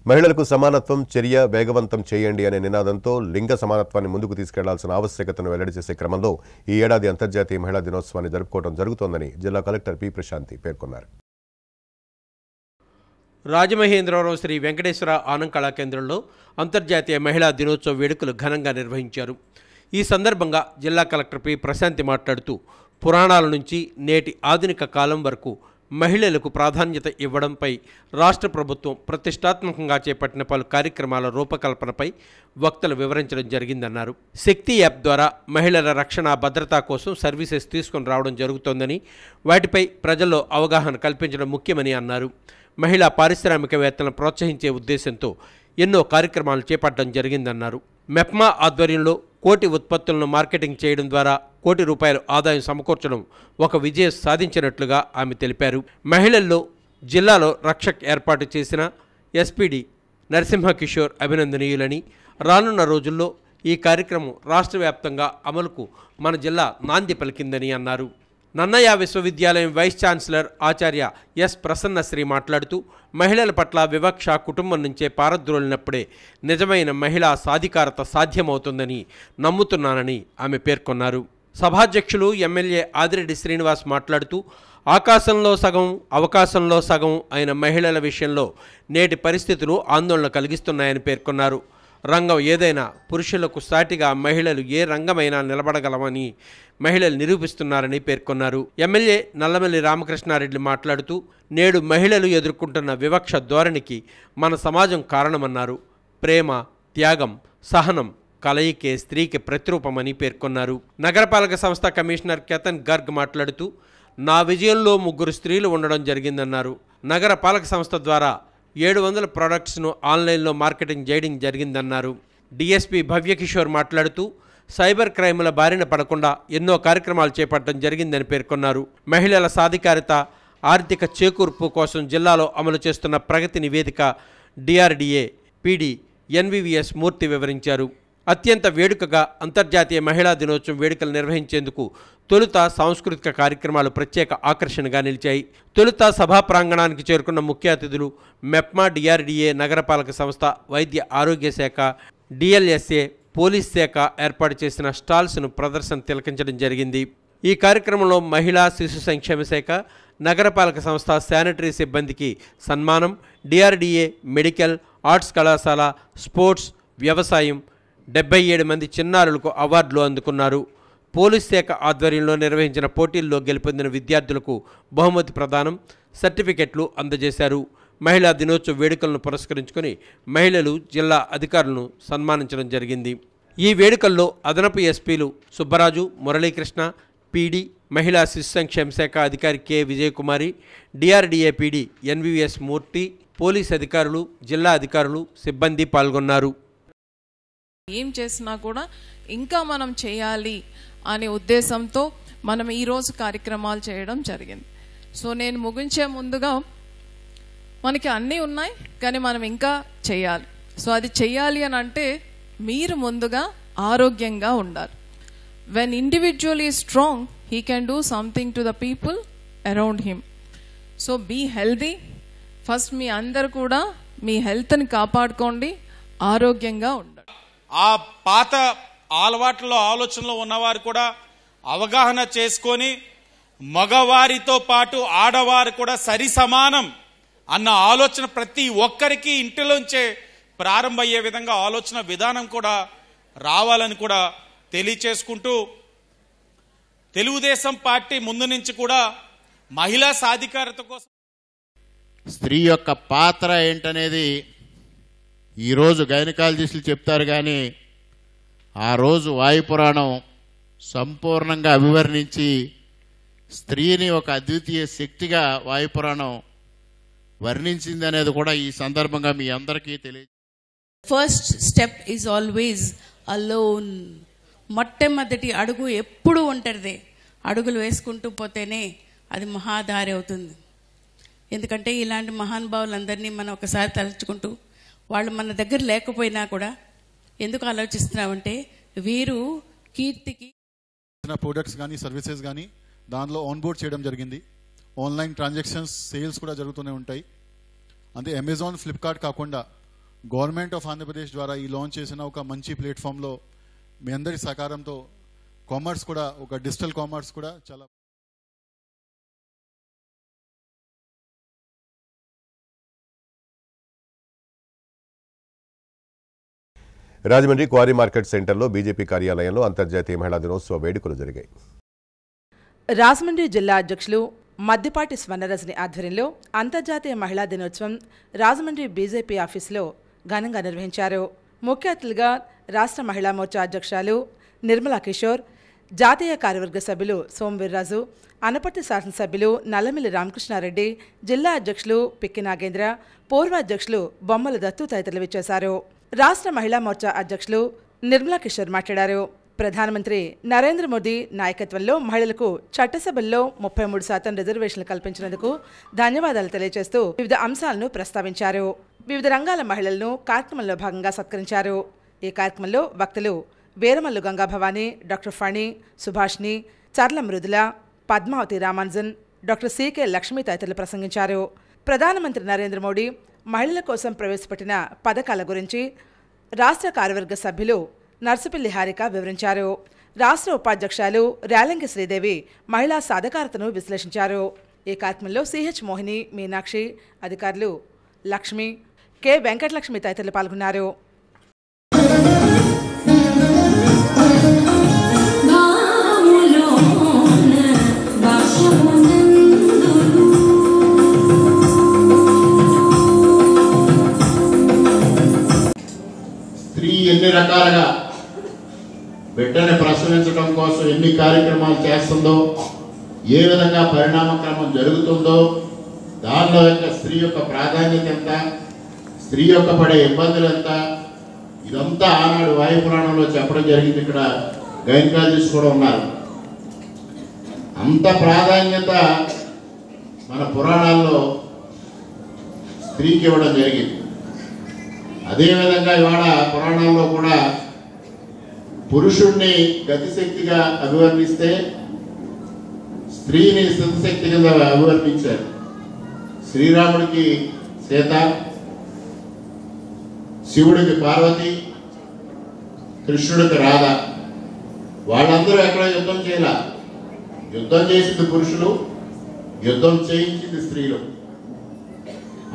మహిళలకు సమానత్వం చర్య వేగవంతం చేయండి అనే నినాదంతో లింగ సమానత్వాన్ని ముందుకు తీసుకెళ్లాల్సిన ఆవశ్యకతను వెల్లడి చేసే క్రమంలో ఈ ఏడాది అంతర్జాతీయ మహిళా దినోత్సవాన్ని జరుపుకోవడం జరుగుతోందని జిల్లా కలెక్టర్ పి ప్రశాంతి పేర్కొన్నారు. రాజమహేంద్రవరం శ్రీ వెంకటేశ్వర ఆనంద్ కళా కేంద్రంలో అంతర్జాతీయ మహిళా దినోత్సవ వేడుకలు ఘనంగా నిర్వహించారు. ఈ సందర్భంగా జిల్లా కలెక్టర్ పి ప్రశాంతి మాట్లాడుతూ పురాణాల నుంచి నేటి ఆధునిక కాలం వరకు మహిళలకు ప్రాధాన్యత ఇవ్వడంపై రాష్ట్ర ప్రభుత్వం ప్రతిష్టాత్మకంగా చేపట్టిన పలు కార్యక్రమాల రూపకల్పనపై వక్తలు వివరించడం జరిగిందన్నారు. శక్తి యాప్ ద్వారా మహిళల రక్షణ భద్రత కోసం సర్వీసెస్ తీసుకుని రావడం జరుగుతోందని, వాటిపై ప్రజల్లో అవగాహన కల్పించడం ముఖ్యమని అన్నారు. మహిళా పారిశ్రామికవేత్తలను ప్రోత్సహించే ఉద్దేశంతో ఎన్నో కార్యక్రమాలు చేపట్టడం జరిగిందన్నారు. మెప్మా ఆధ్వర్యంలో కోటి ఉత్పత్తులను మార్కెటింగ్ చేయడం ద్వారా ₹1 ఆదాయం సమకూర్చడం ఒక విజయం సాధించినట్లుగా ఆమె తెలిపారు. మహిళల్లో జిల్లాలో రక్షక్ ఏర్పాటు చేసిన ఎస్పీడీ నరసింహకిషోర్ అభినందనీయులని, రానున్న రోజుల్లో ఈ కార్యక్రమం రాష్ట్ర వ్యాప్తంగా అమలుకు మన జిల్లా నాంది పలికిందని అన్నారు. నన్నయ్య విశ్వవిద్యాలయం వైస్ ఛాన్సలర్ ఆచార్య ఎస్ ప్రసన్నశ్రీ మాట్లాడుతూ మహిళల పట్ల వివక్ష కుటుంబం నుంచే పారద్రోలినప్పుడే నిజమైన మహిళా సాధికారత సాధ్యమవుతుందని నమ్ముతున్నానని ఆమె పేర్కొన్నారు. సభాధ్యక్షులు ఎమ్మెల్యే ఆదిరెడ్డి శ్రీనివాస్ మాట్లాడుతూ ఆకాశంలో సగం అవకాశంలో సగం అయిన మహిళల విషయంలో నేటి పరిస్థితులు ఆందోళన కలిగిస్తున్నాయని పేర్కొన్నారు. రంగం ఏదైనా పురుషులకు సాటిగా మహిళలు ఏ రంగమైనా నిలబడగలమని మహిళలు నిరూపిస్తున్నారని పేర్కొన్నారు. ఎమ్మెల్యే నల్లమల్లి రామకృష్ణారెడ్డి మాట్లాడుతూ నేడు మహిళలు ఎదుర్కొంటున్న వివక్ష ధోరణికి మన సమాజం కారణమన్నారు. ప్రేమ, త్యాగం, సహనం కలయికే స్త్రీకి ప్రతిరూపమని పేర్కొన్నారు. నగరపాలక సంస్థ కమిషనర్ కేతన్ గర్గ్ మాట్లాడుతూ నా విజయంలో 3 స్త్రీలు ఉండడం జరిగిందన్నారు. నగర పాలక సంస్థ ద్వారా 700 ప్రోడక్ట్స్ను ఆన్లైన్లో మార్కెటింగ్ చేయడం జరిగిందన్నారు. డిఎస్పీ భవ్యకిషోర్ మాట్లాడుతూ సైబర్ క్రైమ్ల బారిన పడకుండా ఎన్నో కార్యక్రమాలు చేపట్టడం జరిగిందని పేర్కొన్నారు. మహిళల సాధికారిత, ఆర్థిక చేకూర్పు కోసం జిల్లాలో అమలు చేస్తున్న ప్రగతి నివేదిక డిఆర్డీఏ పీడీ ఎన్వివిఎస్ మూర్తి వివరించారు. అత్యంత వేడుకగా అంతర్జాతీయ మహిళా దినోత్సవం వేడుకలు నిర్వహించేందుకు తొలుత సాంస్కృతిక కార్యక్రమాలు ప్రత్యేక ఆకర్షణగా నిలిచాయి. తొలుత సభా ప్రాంగణానికి చేరుకున్న ముఖ్య అతిథులు మెప్మా, డిఆర్డీఏ, నగరపాలక సంస్థ, వైద్య ఆరోగ్య శాఖ, డిఎల్ఎస్ఏ, పోలీస్ శాఖ ఏర్పాటు చేసిన స్టాల్స్ను ప్రదర్శన తిలకించడం జరిగింది. ఈ కార్యక్రమంలో మహిళా శిశు సంక్షేమ శాఖ, నగరపాలక సంస్థ శానిటరీ సిబ్బందికి సన్మానం, డిఆర్డీఏ మెడికల్, ఆర్ట్స్ కళాశాల, స్పోర్ట్స్, వ్యవసాయం 77 మంది చిన్నారులకు అవార్డులు అందుకున్నారు. పోలీస్ శాఖ ఆధ్వర్యంలో నిర్వహించిన పోటీల్లో గెలుపొందిన విద్యార్థులకు బహుమతి ప్రదానం, సర్టిఫికెట్లు అందజేశారు. మహిళా దినోత్సవ వేడుకలను పురస్కరించుకొని మహిళలు జిల్లా అధికారులను సన్మానించడం జరిగింది. ఈ వేడుకల్లో అదనపు ఎస్పీలు సుబ్బరాజు, మురళీకృష్ణ, పీడీ, మహిళా శిశు సంక్షేమ శాఖ అధికారి కె విజయకుమారి, డిఆర్డీఏ పీడీ ఎన్వివిఎస్ మూర్తి, పోలీస్ అధికారులు, జిల్లా అధికారులు, సిబ్బంది పాల్గొన్నారు. ఏం చేసినా కూడా ఇంకా మనం చేయాలి అనే ఉద్దేశంతో మనం ఈరోజు కార్యక్రమాలు చేయడం జరిగింది. సో నేను ముగించే ముందుగా మనకి అన్నీ ఉన్నాయి, కానీ మనం ఇంకా చేయాలి. సో అది చెయ్యాలి అని అంటే మీరు ముందుగా ఆరోగ్యంగా ఉండాలి. When individual is strong, he can do something to the people around him. So be healthy. First మీ అందరు కూడా మీ హెల్త్ని కాపాడుకోండి, ఆరోగ్యంగా ఉండండి. ఆ పాత అలవాట్లలో ఆలోచనలో ఉన్నవారు కూడా అవగాహన చేసుకొని మగవారితో పాటు ఆడవారు కూడా సరి సమానం అన్న ఆలోచన ప్రతి ఒక్కరికి ఇంటిలోంచే ప్రారంభమయ్యే విధంగా ఆలోచన విధానం కూడా రావాలని కూడా తెలియచేసుకుంటూ, తెలుగుదేశం పార్టీ ముందు నుంచి కూడా మహిళా సాధికారత కోసం స్త్రీ యొక్క పాత్ర ఏంటనేది ఈరోజు గైనకాలజిస్టులు చెప్తారు, కానీ ఆ రోజు వాయుపురాణం సంపూర్ణంగా అభివర్ణించి స్త్రీని ఒక అద్వితీయ శక్తిగా వాయుపురాణం వర్ణించింది అనేది కూడా ఈ సందర్భంగా మీ అందరికీ తెలియదు. First step is always alone. మొట్టమొదటి అడుగు ఎప్పుడు ఒంటరిదే. అడుగులు వేసుకుంటూ పోతేనే అది మహాదారి అవుతుంది. ఎందుకంటే ఇలాంటి మహానుభావులందరినీ మనం ఒకసారి తలుచుకుంటూ, వాళ్ళు మన దగ్గర లేకపోయినా కూడా ఎందుకు ఆలోచిస్తున్నామంటే వీరు కీర్తికి ప్రొడక్ట్స్ కానీ సర్వీసెస్ కానీ దానిలో ఆన్బోర్డ్ చేయడం జరిగింది. ఆన్లైన్ ట్రాన్సాక్షన్స్, సేల్స్ కూడా జరుగుతూనే ఉంటాయి. అంటే అమెజాన్, ఫ్లిప్కార్ట్ కాకుండా గవర్నమెంట్ ఆఫ్ ఆంధ్రప్రదేశ్ ద్వారా ఈ లాంచ్ చేసిన ఒక మంచి ప్లాట్ఫామ్లో మీ అందరి సహకారంతో కామర్స్ కూడా, ఒక డిజిటల్ కామర్స్ కూడా చాలా రాజమండ్రి క్వారీ మార్కెట్ సెంటర్లో బీజేపీ కార్యాలయంలో అంతర్జాతీయ మహిళా దినోత్సవ వేడుకలు జరిగాయి. రాజమండ్రి జిల్లా అధ్యక్షులు మద్దిపాటి స్వర్ణరజని ఆధ్వర్యంలో అంతర్జాతీయ మహిళా దినోత్సవం రాజమండ్రి బీజేపీ ఆఫీసులో ఘనంగా నిర్వహించారు. ముఖ్య అతిథులుగా రాష్ట్ర మహిళా మోర్చా అధ్యక్షురాలు నిర్మలా కిషోర్, జాతీయ కార్యవర్గ సభ్యులు సోమవీర్రాజు, అనపర్తి శాసనసభ్యులు నల్లమిల్లి రామకృష్ణారెడ్డి, జిల్లా అధ్యక్షులు పిక్కి నాగేంద్ర, పూర్వ అధ్యక్షులు బొమ్మల దత్తు తదితరులు విచ్చేశారు. రాష్ట్ర మహిళా మోర్చా అధ్యక్షులు నిర్మలా కిషోర్ మాట్లాడారు. ప్రధానమంత్రి నరేంద్ర మోదీ నాయకత్వంలో మహిళలకు చట్టసభల్లో 33% రిజర్వేషన్లు కల్పించినందుకు ధన్యవాదాలు తెలియజేస్తూ వివిధ అంశాలను ప్రస్తావించారు. వివిధ రంగాల మహిళలను కార్యక్రమంలో భాగంగా సత్కరించారు. ఈ కార్యక్రమంలో వక్తలు వీరమల్లు గంగాభవాని, డాక్టర్ ఫణి, సుభాష్ని, చర్ల మృదుల, పద్మావతి రామానుజన్, డాక్టర్ సికే లక్ష్మి తదితరులు ప్రసంగించారు. ప్రధానమంత్రి నరేంద్ర మోడీ మహిళల కోసం ప్రవేశపెట్టిన పథకాల గురించి రాష్ట్ర కార్యవర్గ సభ్యులు నర్సుపిల్లి హారిక వివరించారు. రాష్ట్ర ఉపాధ్యక్షులు రేలంగి శ్రీదేవి మహిళా సాధికారతను విశ్లేషించారు. ఈ కార్యక్రమంలో సిహెచ్ మోహిని, మీనాక్షి, అధికారులు లక్ష్మి, కె వెంకటలక్ష్మి తదితరులు పాల్గొన్నారు. స్త్రీ ఎన్ని రకాలుగా బిడ్డని ప్రసవించడం కోసం ఎన్ని కార్యక్రమాలు చేస్తుందో, ఏ విధంగా పరిణామక్రమం జరుగుతుందో, దానిలో యొక్క స్త్రీ యొక్క ప్రాధాన్యత ఎంత, స్త్రీ యొక్క పడే ఇబ్బందులు ఎంత, ఇదంతా ఆనాడు వాయు పురాణంలో చెప్పడం జరిగింది. ఇక్కడ గైనకాలజిస్ట్ కూడా ఉన్నారు. అంత ప్రాధాన్యత మన పురాణాల్లో స్త్రీకి ఇవ్వడం జరిగింది. అదేవిధంగా ఇవాళ పురాణంలో కూడా పురుషుణ్ణి గతిశక్తిగా అభివర్ణిస్తే స్త్రీని స్థితిశక్తి కింద అభివర్ణించారు. శ్రీరాముడికి సీత, శివుడికి పార్వతి, కృష్ణుడికి రాధ. వాళ్ళందరూ ఎక్కడ యుద్ధం చేయాల, యుద్ధం చేసింది పురుషులు, యుద్ధం చేయించింది స్త్రీలు.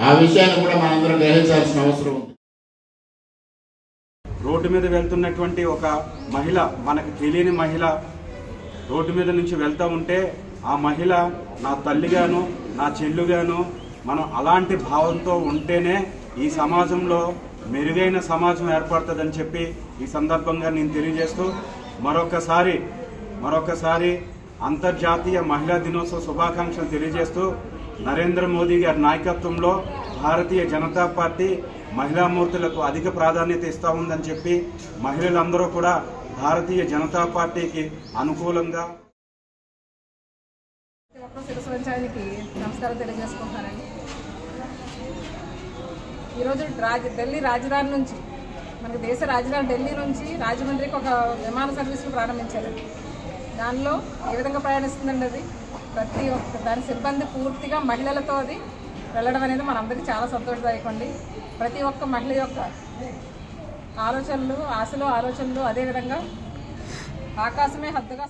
ఆ విషయాన్ని కూడా మనందరం గ్రహించాల్సిన అవసరం ఉంది. రోడ్డు మీద వెళ్తున్నటువంటి ఒక మహిళ, మనకు తెలియని మహిళ రోడ్డు మీద నుంచి వెళ్తూ ఉంటే ఆ మహిళ నా తల్లిగాను, నా చెల్లుగాను, మనం అలాంటి భావంతో ఉంటేనే ఈ సమాజంలో మెరుగైన సమాజం ఏర్పడుతుందని చెప్పి ఈ సందర్భంగా నేను తెలియజేస్తూ మరొకసారి అంతర్జాతీయ మహిళా దినోత్సవ శుభాకాంక్షలు తెలియజేస్తూ నరేంద్ర మోదీ గారి నాయకత్వంలో భారతీయ జనతా పార్టీ మహిళామూర్తులకు అధిక ప్రాధాన్యత ఇస్తూ ఉందని చెప్పి మహిళలందరూ కూడా భారతీయ జనతా పార్టీకి అనుకూలంగా నమస్కారం తెలియజేసుకుంటున్నానండి. ఈరోజు ఢిల్లీ రాజధాని నుంచి, మనకి దేశ రాజధాని ఢిల్లీ నుంచి రాజమండ్రికి ఒక విమాన సర్వీసులు ప్రారంభించారు. దానిలో ఏ విధంగా ప్రయాణిస్తుందండి అది, ప్రతి ఒక్క దాని సిబ్బంది పూర్తిగా మహిళలతో అది వెళ్ళడం అనేది మనందరికీ చాలా సంతోషదాయకండి. ప్రతి ఒక్క మహిళ యొక్క ఆలోచనలు, ఆలోచనలు అదేవిధంగా ఆకాశమే హద్దుగా.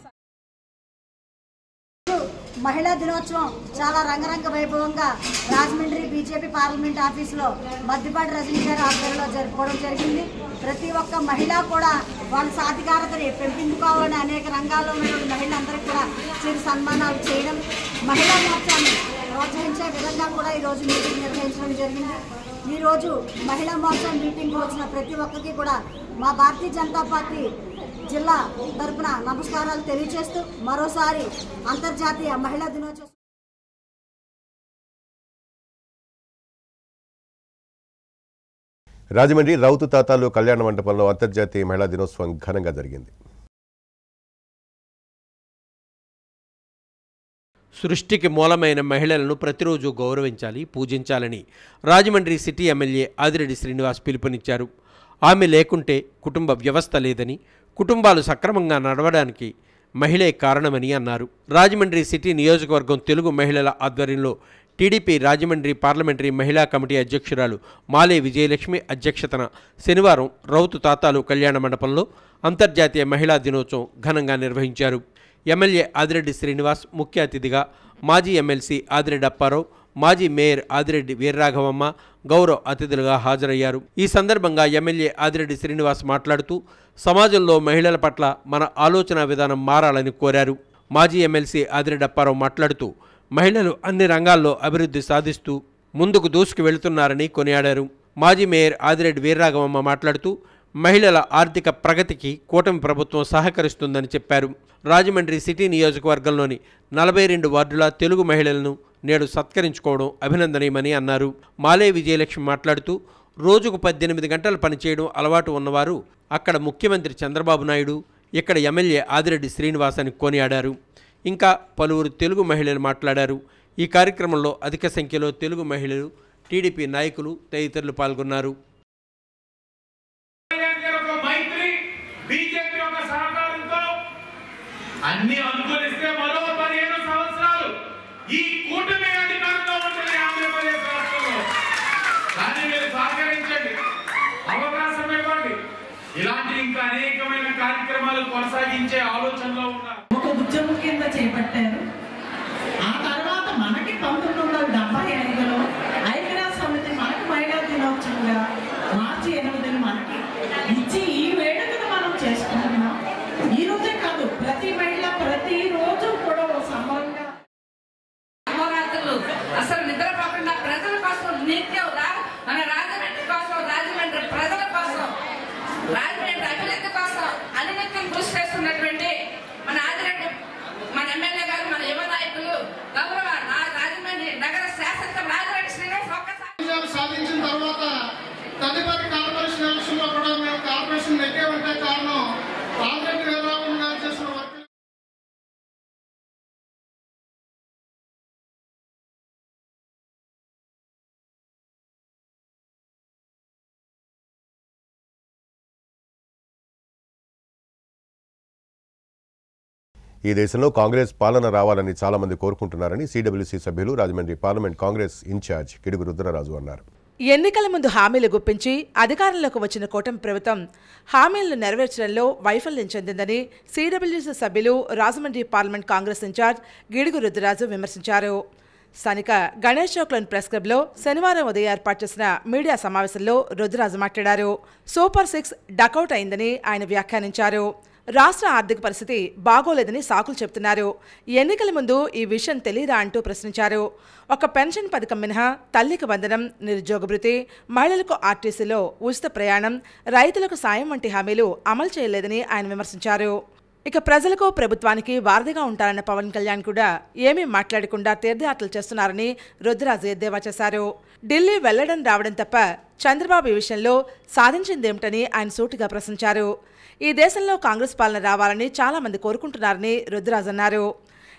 మహిళా దినోత్సవం చాలా రంగరంగ వైభవంగా రాజమండ్రి బీజేపీ పార్లమెంట్ ఆఫీసులో మద్దిపాటి రజనీ గారి ఆధ్వర్యంలో జరుపుకోవడం జరిగింది. ప్రతి ఒక్క మహిళ కూడా వాళ్ళ సాధికారతని పెంపించుకోవాలని అనేక రంగాల్లో ఉన్న మహిళలందరికీ కూడా చిరు సన్మానాలు చేయడం, మహిళా మోర్చాన్ని ప్రోత్సహించే విధంగా కూడా ఈరోజు మీటింగ్ నిర్వహించడం జరిగింది. ఈరోజు మహిళా మోర్చా మీటింగ్కి వచ్చిన ప్రతి ఒక్కరికి కూడా మా భారతీయ జనతా పార్టీ జిల్లా తరపున నమస్కారాలు తెలియజేస్తూ మరోసారి అంతర్జాతీయ మహిళా దినోత్సవం. రాజమండ్రి రౌతు తాతాలు కళ్యాణ మండపంలో అంతర్జాతీయ మహిళా దినోత్సవం ఘనంగా జరిగింది. సృష్టికి మూలమైన మహిళలను ప్రతిరోజు గౌరవించాలి, పూజించాలని రాజమండ్రి సిటీ ఎమ్మెల్యే ఆదిరెడ్డి శ్రీనివాస్ పిలుపునిచ్చారు. ఆమె లేకుంటే కుటుంబ వ్యవస్థ లేదని, కుటుంబాలు సక్రమంగా నడవడానికి మహిళే కారణమని అన్నారు. రాజమండ్రి సిటీ నియోజకవర్గం తెలుగు మహిళల ఆధ్వర్యంలో టీడీపీ రాజమండ్రి పార్లమెంటరీ మహిళా కమిటీ అధ్యక్షురాలు మాలే విజయలక్ష్మి అధ్యక్షతన శనివారం రౌతు తాతాలు కళ్యాణ మండపంలో అంతర్జాతీయ మహిళా దినోత్సవం ఘనంగా నిర్వహించారు. ఎమ్మెల్యే ఆదిరెడ్డి శ్రీనివాస్ ముఖ్య అతిథిగా, మాజీ ఎమ్మెల్సీ ఆదిరెడ్డి అప్పారావు, మాజీ మేయర్ ఆదిరెడ్డి వీర్రాఘవమ్మ గౌరవ అతిథులుగా హాజరయ్యారు. ఈ సందర్భంగా ఎమ్మెల్యే ఆదిరెడ్డి శ్రీనివాస్ మాట్లాడుతూ సమాజంలో మహిళల పట్ల మన ఆలోచన విధానం మారాలని కోరారు. మాజీ ఎమ్మెల్సీ ఆదిరెడ్డి అప్పారావు మాట్లాడుతూ మహిళలు అన్ని రంగాల్లో అభివృద్ధి సాధిస్తూ ముందుకు దూసుకు వెళుతున్నారని కొనియాడారు. మాజీ మేయర్ ఆదిరెడ్డి వీర్రాఘవమ్మ మాట్లాడుతూ మహిళల ఆర్థిక ప్రగతికి కూటమి ప్రభుత్వం సహకరిస్తుందని చెప్పారు. రాజమండ్రి సిటీ నియోజకవర్గంలోని 42 వార్డుల తెలుగు మహిళలను నేడు సత్కరించుకోవడం అభినందనీయమని అన్నారు. మాలే విజయలక్ష్మి మాట్లాడుతూ రోజుకు 18 గంటలు పనిచేయడం అలవాటు ఉన్నవారు అక్కడ ముఖ్యమంత్రి చంద్రబాబు నాయుడు, ఇక్కడ ఎమ్మెల్యే ఆదిరెడ్డి శ్రీనివాస్ అని కొనియాడారు. ఇంకా పలువురు తెలుగు మహిళలు మాట్లాడారు. ఈ కార్యక్రమంలో అధిక సంఖ్యలో తెలుగు మహిళలు, టీడీపీ నాయకులు తదితరులు పాల్గొన్నారు. అన్ని అనుకూలిస్తే మరో 15 సంవత్సరాలు ఈ కూటమి అధికారంలో ఉంటుంది ఆంధ్రప్రదేశ్ రాష్ట్రంలో. కానీ మీరు సహకరించండి, అవకాశం ఇవ్వండి. ఇలాంటి ఇంకా అనేకమైన కార్యక్రమాలు కొనసాగించే ఆలోచనలో ఉన్నారు. ఒక ఉద్యమం కింద చేపట్టారు. ఆ తర్వాత మనకి 1975లో ఐక్యరాజ్య సమితి మనకు మహిళా దినోత్సవంగా మార్చి 8ని మనకి ఇచ్చి ఈ వేడుకను మనం చేసుకుంటున్నాం. ఈ రోజే కాదు, ప్రతి మహిళ ప్రతిరోజు కూడా ఓ సంబరంగా అహోరాత్రులు అసలు నిద్రపోకుండా ప్రజల కోసం నిత్యం మన రాజమండ్రి కోసం, రాజమండ్రి ప్రజల కోసం, రాజమండ్రి అభివృద్ధి కోసం అనినిత్యం కృషి చేస్తున్నటువంటి మన ఆదిరెడ్డి, మన ఎమ్మెల్యే గారు, మన యువ నాయకులు, గౌరవ రాజమండ్రి నగర శాసనసభ ఆదిరెడ్డి శ్రీనివాస్ ఒక్కసారి సాధించిన తర్వాత తదుపరి కార్పొరేషన్ ఎలక్షన్లో కూడా మేము కార్పొరేషన్ నెగ్గామంటే కారణం ఆదిరెడ్డి వీర్రాఘవమ్మ గారు చేసిన వర్క్. ఈ దేశంలో కాంగ్రెస్ పాలన రావాలని చాలా మంది కోరుకుంటున్నారని సిడబ్ల్యూసీ సభ్యులు రాజమండ్రి పార్లమెంట్ కాంగ్రెస్ ఇన్ఛార్జ్ కిడుగు రుద్రరాజు అన్నారు. ఎన్నికల ముందు హామీలు గుప్పించి అధికారంలోకి వచ్చిన కూటమి ప్రభుత్వం హామీలను నెరవేర్చడంలో వైఫల్యం చెందిందని సిడబ్ల్యూసీ సభ్యులు రాజమండ్రి పార్లమెంట్ కాంగ్రెస్ ఇన్ఛార్జ్ గిడుగు రుద్రరాజు విమర్శించారు. స్థానిక గణేష్ చౌక్లోని ప్రెస్ క్లబ్లో శనివారం ఉదయం ఏర్పాటు చేసిన మీడియా సమావేశంలో రుద్రరాజు మాట్లాడారు. సూపర్ 6 డకౌట్ అయిందని ఆయన వ్యాఖ్యానించారు. రాష్ట్ర ఆర్థిక పరిస్థితి బాగోలేదని సాకులు చెబుతున్నారు. ఎన్నికల ముందు ఈ విషయం తెలియదా అంటూ ప్రశ్నించారు. ఒక పెన్షన్ పథకం మినహా తల్లికి వందనం, నిరుద్యోగ భృతి, మహిళలకు ఆర్టీసీలో ఉచిత ప్రయాణం, రైతులకు సాయం వంటి హామీలు అమలు చేయలేదని ఆయన విమర్శించారు. ఇక ప్రజలకు ప్రభుత్వానికి వారధిగా ఉంటారన్న పవన్ కళ్యాణ్ కూడా ఏమీ మాట్లాడకుండా తీర్థయాత్రలు చేస్తున్నారని రుద్రరాజు ఎద్దేవా చేశారు. ఢిల్లీ వెళ్లడం రావడం తప్ప చంద్రబాబు ఈ విషయంలో సాధించిందేమిటని ఆయన సూటిగా ప్రశ్నించారు. ఈ దేశంలో కాంగ్రెస్ పాలన రావాలని చాలామంది కోరుకుంటున్నారని రుద్రరాజు అన్నారు.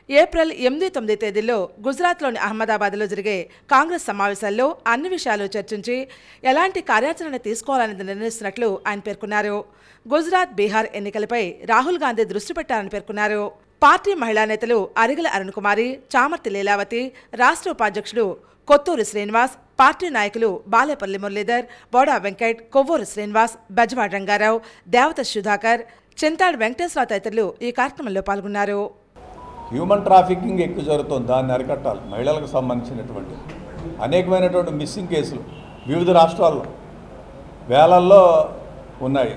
ఏప్రిల్ 8-9 తేదీల్లో గుజరాత్లోని అహ్మదాబాద్లో జరిగే కాంగ్రెస్ సమావేశాల్లో అన్ని విషయాలు చర్చించి ఎలాంటి కార్యాచరణ తీసుకోవాలనేది నిర్ణయిస్తున్నట్లు ఆయన పేర్కొన్నారు. గుజరాత్, బీహార్ ఎన్నికలపై రాహుల్ గాంధీ దృష్టి పెట్టారని పేర్కొన్నారు. పార్టీ మహిళా నేతలు అరిగల అరుణ్ కుమారి, చామర్తి లీలావతి, రాష్ట్ర ఉపాధ్యక్షుడు కొత్తూరి శ్రీనివాస్, పార్టీ నాయకులు బాలేపల్లి మురళీధర్, బోడా వెంకట్, కొవ్వూరు శ్రీనివాస్, బెజవాడ రంగారావు, దేవత సుధాకర్, చింతాడు వెంకటేశ్వరరావు తదితరులు ఈ కార్యక్రమంలో పాల్గొన్నారు. హ్యూమన్ ట్రాఫికింగ్ ఎక్కువ జరుగుతుంది, దాన్ని అరికట్టాలి. మహిళలకు సంబంధించినటువంటి అనేకమైనటువంటి మిస్సింగ్ కేసులు వివిధ రాష్ట్రాల్లో వేలల్లో ఉన్నాయి.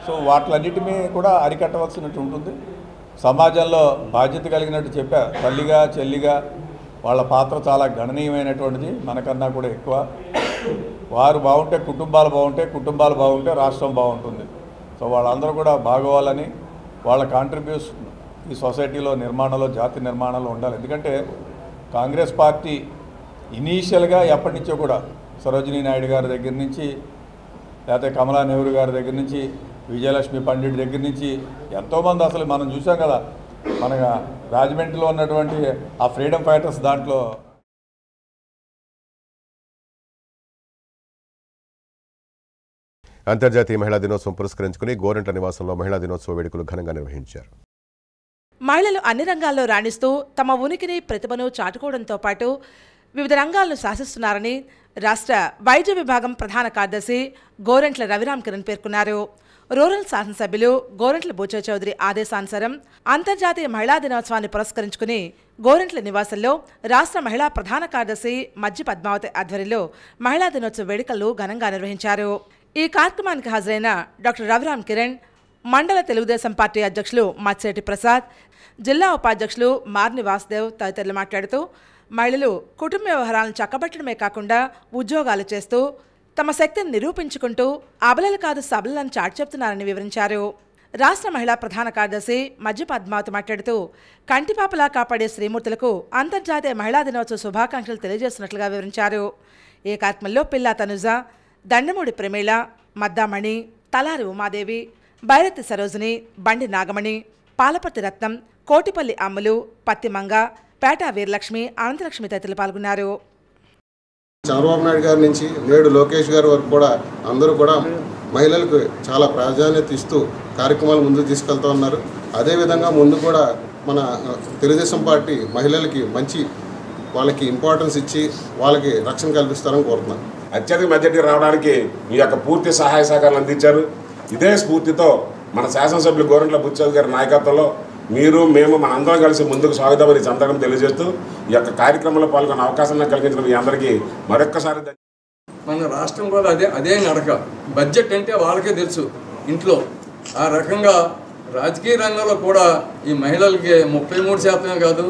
సో వాటిలన్నిటినీ కూడా అరికట్టవలసినట్టు ఉంటుంది. సమాజంలో బాధ్యత కలిగినట్టు చెప్పా, తల్లిగా చెల్లిగా వాళ్ళ పాత్ర చాలా గణనీయమైనటువంటిది, మనకన్నా కూడా ఎక్కువ. వారు బాగుంటే కుటుంబాలు బాగుంటే రాష్ట్రం బాగుంటుంది. సో వాళ్ళందరూ కూడా బాగోవాలని, వాళ్ళ కాంట్రిబ్యూషన్ ఈ సొసైటీలో నిర్మాణంలో, జాతి నిర్మాణంలో ఉండాలి. ఎందుకంటే కాంగ్రెస్ పార్టీ ఇనీషియల్గా ఎప్పటి నుంచో కూడా సరోజినీ నాయుడు గారి దగ్గర నుంచి, లేకపోతే కమలా నెహ్రూ గారి దగ్గర నుంచి, విజయలక్ష్మి పండిట్ దగ్గర నుంచి ఎంతోమంది, అసలు మనం చూసాం కదా మన రాజమండ్రిలో ఉన్నటువంటి ఆ ఫ్రీడమ్ ఫైటర్స్ దాంట్లో. అంతర్జాతీయ మహిళా దినోత్సవం పురస్కరించుకుని గోరంట నివాసంలో మహిళా దినోత్సవ వేడుకలు ఘనంగా నిర్వహించారు. మహిళలు అన్ని రంగాల్లో రాణిస్తూ తమ ఉనికిని, ప్రతిభను చాటుకోవడంతో పాటు వివిధ రంగాలను శాసిస్తున్నారని రాష్ట్ర వైద్య విభాగం ప్రధాన కార్యదర్శి గోరంట్ల రవిరామ్ కిరణ్ పేర్కొన్నారు. రూరల్ శాసనసభ్యులు గోరంట్ల బుచ్చ చౌదరి ఆదేశానుసారం అంతర్జాతీయ మహిళా దినోత్సవాన్ని పురస్కరించుకుని గోరంట్ల నివాసంలో రాష్ట్ర మహిళా ప్రధాన కార్యదర్శి మజ్జి పద్మావతి ఆధ్వర్యంలో మహిళా దినోత్సవ వేడుకలు ఘనంగా నిర్వహించారు. ఈ కార్యక్రమానికి హాజరైన డాక్టర్ రవిరామ్ కిరణ్, మండల తెలుగుదేశం పార్టీ అధ్యక్షులు మత్సేటి ప్రసాద్, జిల్లా ఉపాధ్యక్షులు మార్ని వాసుదేవ్ తదితరులు మాట్లాడుతూ మహిళలు కుటుంబ వ్యవహారాలను చక్కబెట్టడమే కాకుండా ఉద్యోగాలు చేస్తూ తమ శక్తిని నిరూపించుకుంటూ అబలలు కాదు సబలను చాటి చెప్తున్నారని వివరించారు. రాష్ట్ర మహిళా ప్రధాన కార్యదర్శి మజ్జి పద్మావతి మాట్లాడుతూ కంటిపాపలా కాపాడే శ్రీమూర్తులకు అంతర్జాతీయ మహిళా దినోత్సవ శుభాకాంక్షలు తెలియజేస్తున్నట్లుగా వివరించారు. ఈ కార్యక్రమంలో పిల్లా తనుజ, దండమూడి ప్రమీళ, మద్దామణి, తలారి ఉమాదేవి, బైరతి సరోజిని, బండి నాగమణి, పాలపర్తి రత్నం, కోటిపల్లి అమ్ములు, పత్తిమంగ, పేట వీరలక్ష్మి, అనంతలక్ష్మి తదితరులు పాల్గొన్నారు. చంద్రబాబు నాయుడు గారి నుంచి నేడు లోకేష్ గారి వరకు కూడా అందరూ కూడా మహిళలకు చాలా ప్రాధాన్యత ఇస్తూ కార్యక్రమాలు ముందుకు తీసుకెళ్తూ ఉన్నారు. అదేవిధంగా ముందు కూడా మన తెలుగుదేశం పార్టీ మహిళలకి మంచి వాళ్ళకి ఇంపార్టెన్స్ ఇచ్చి వాళ్ళకి రక్షణ కల్పిస్తారని కోరుతున్నాను. అత్యధిక మెజార్టీ రావడానికి మీ యొక్క పూర్తి సహాయ సహకారాలు అందించారు. ఇదే స్ఫూర్తితో మన శాసనసభ్యులు గోరంట్ల బుచ్చౌదరి గారి నాయకత్వంలో మేము మనందరం కలిసి ముందుకు సాగుదామని సందర్భం తెలియజేస్తూ ఈ యొక్క కార్యక్రమంలో పాల్గొన్న అవకాశాన్ని కలిగించిన మీ అందరికీ మరొక్కసారి మన రాష్ట్రం కూడా అదే నడక. బడ్జెట్ అంటే వాళ్ళకే తెలుసు ఇంట్లో. ఆ రకంగా రాజకీయ రంగంలో కూడా ఈ మహిళలకి 33% కాదు,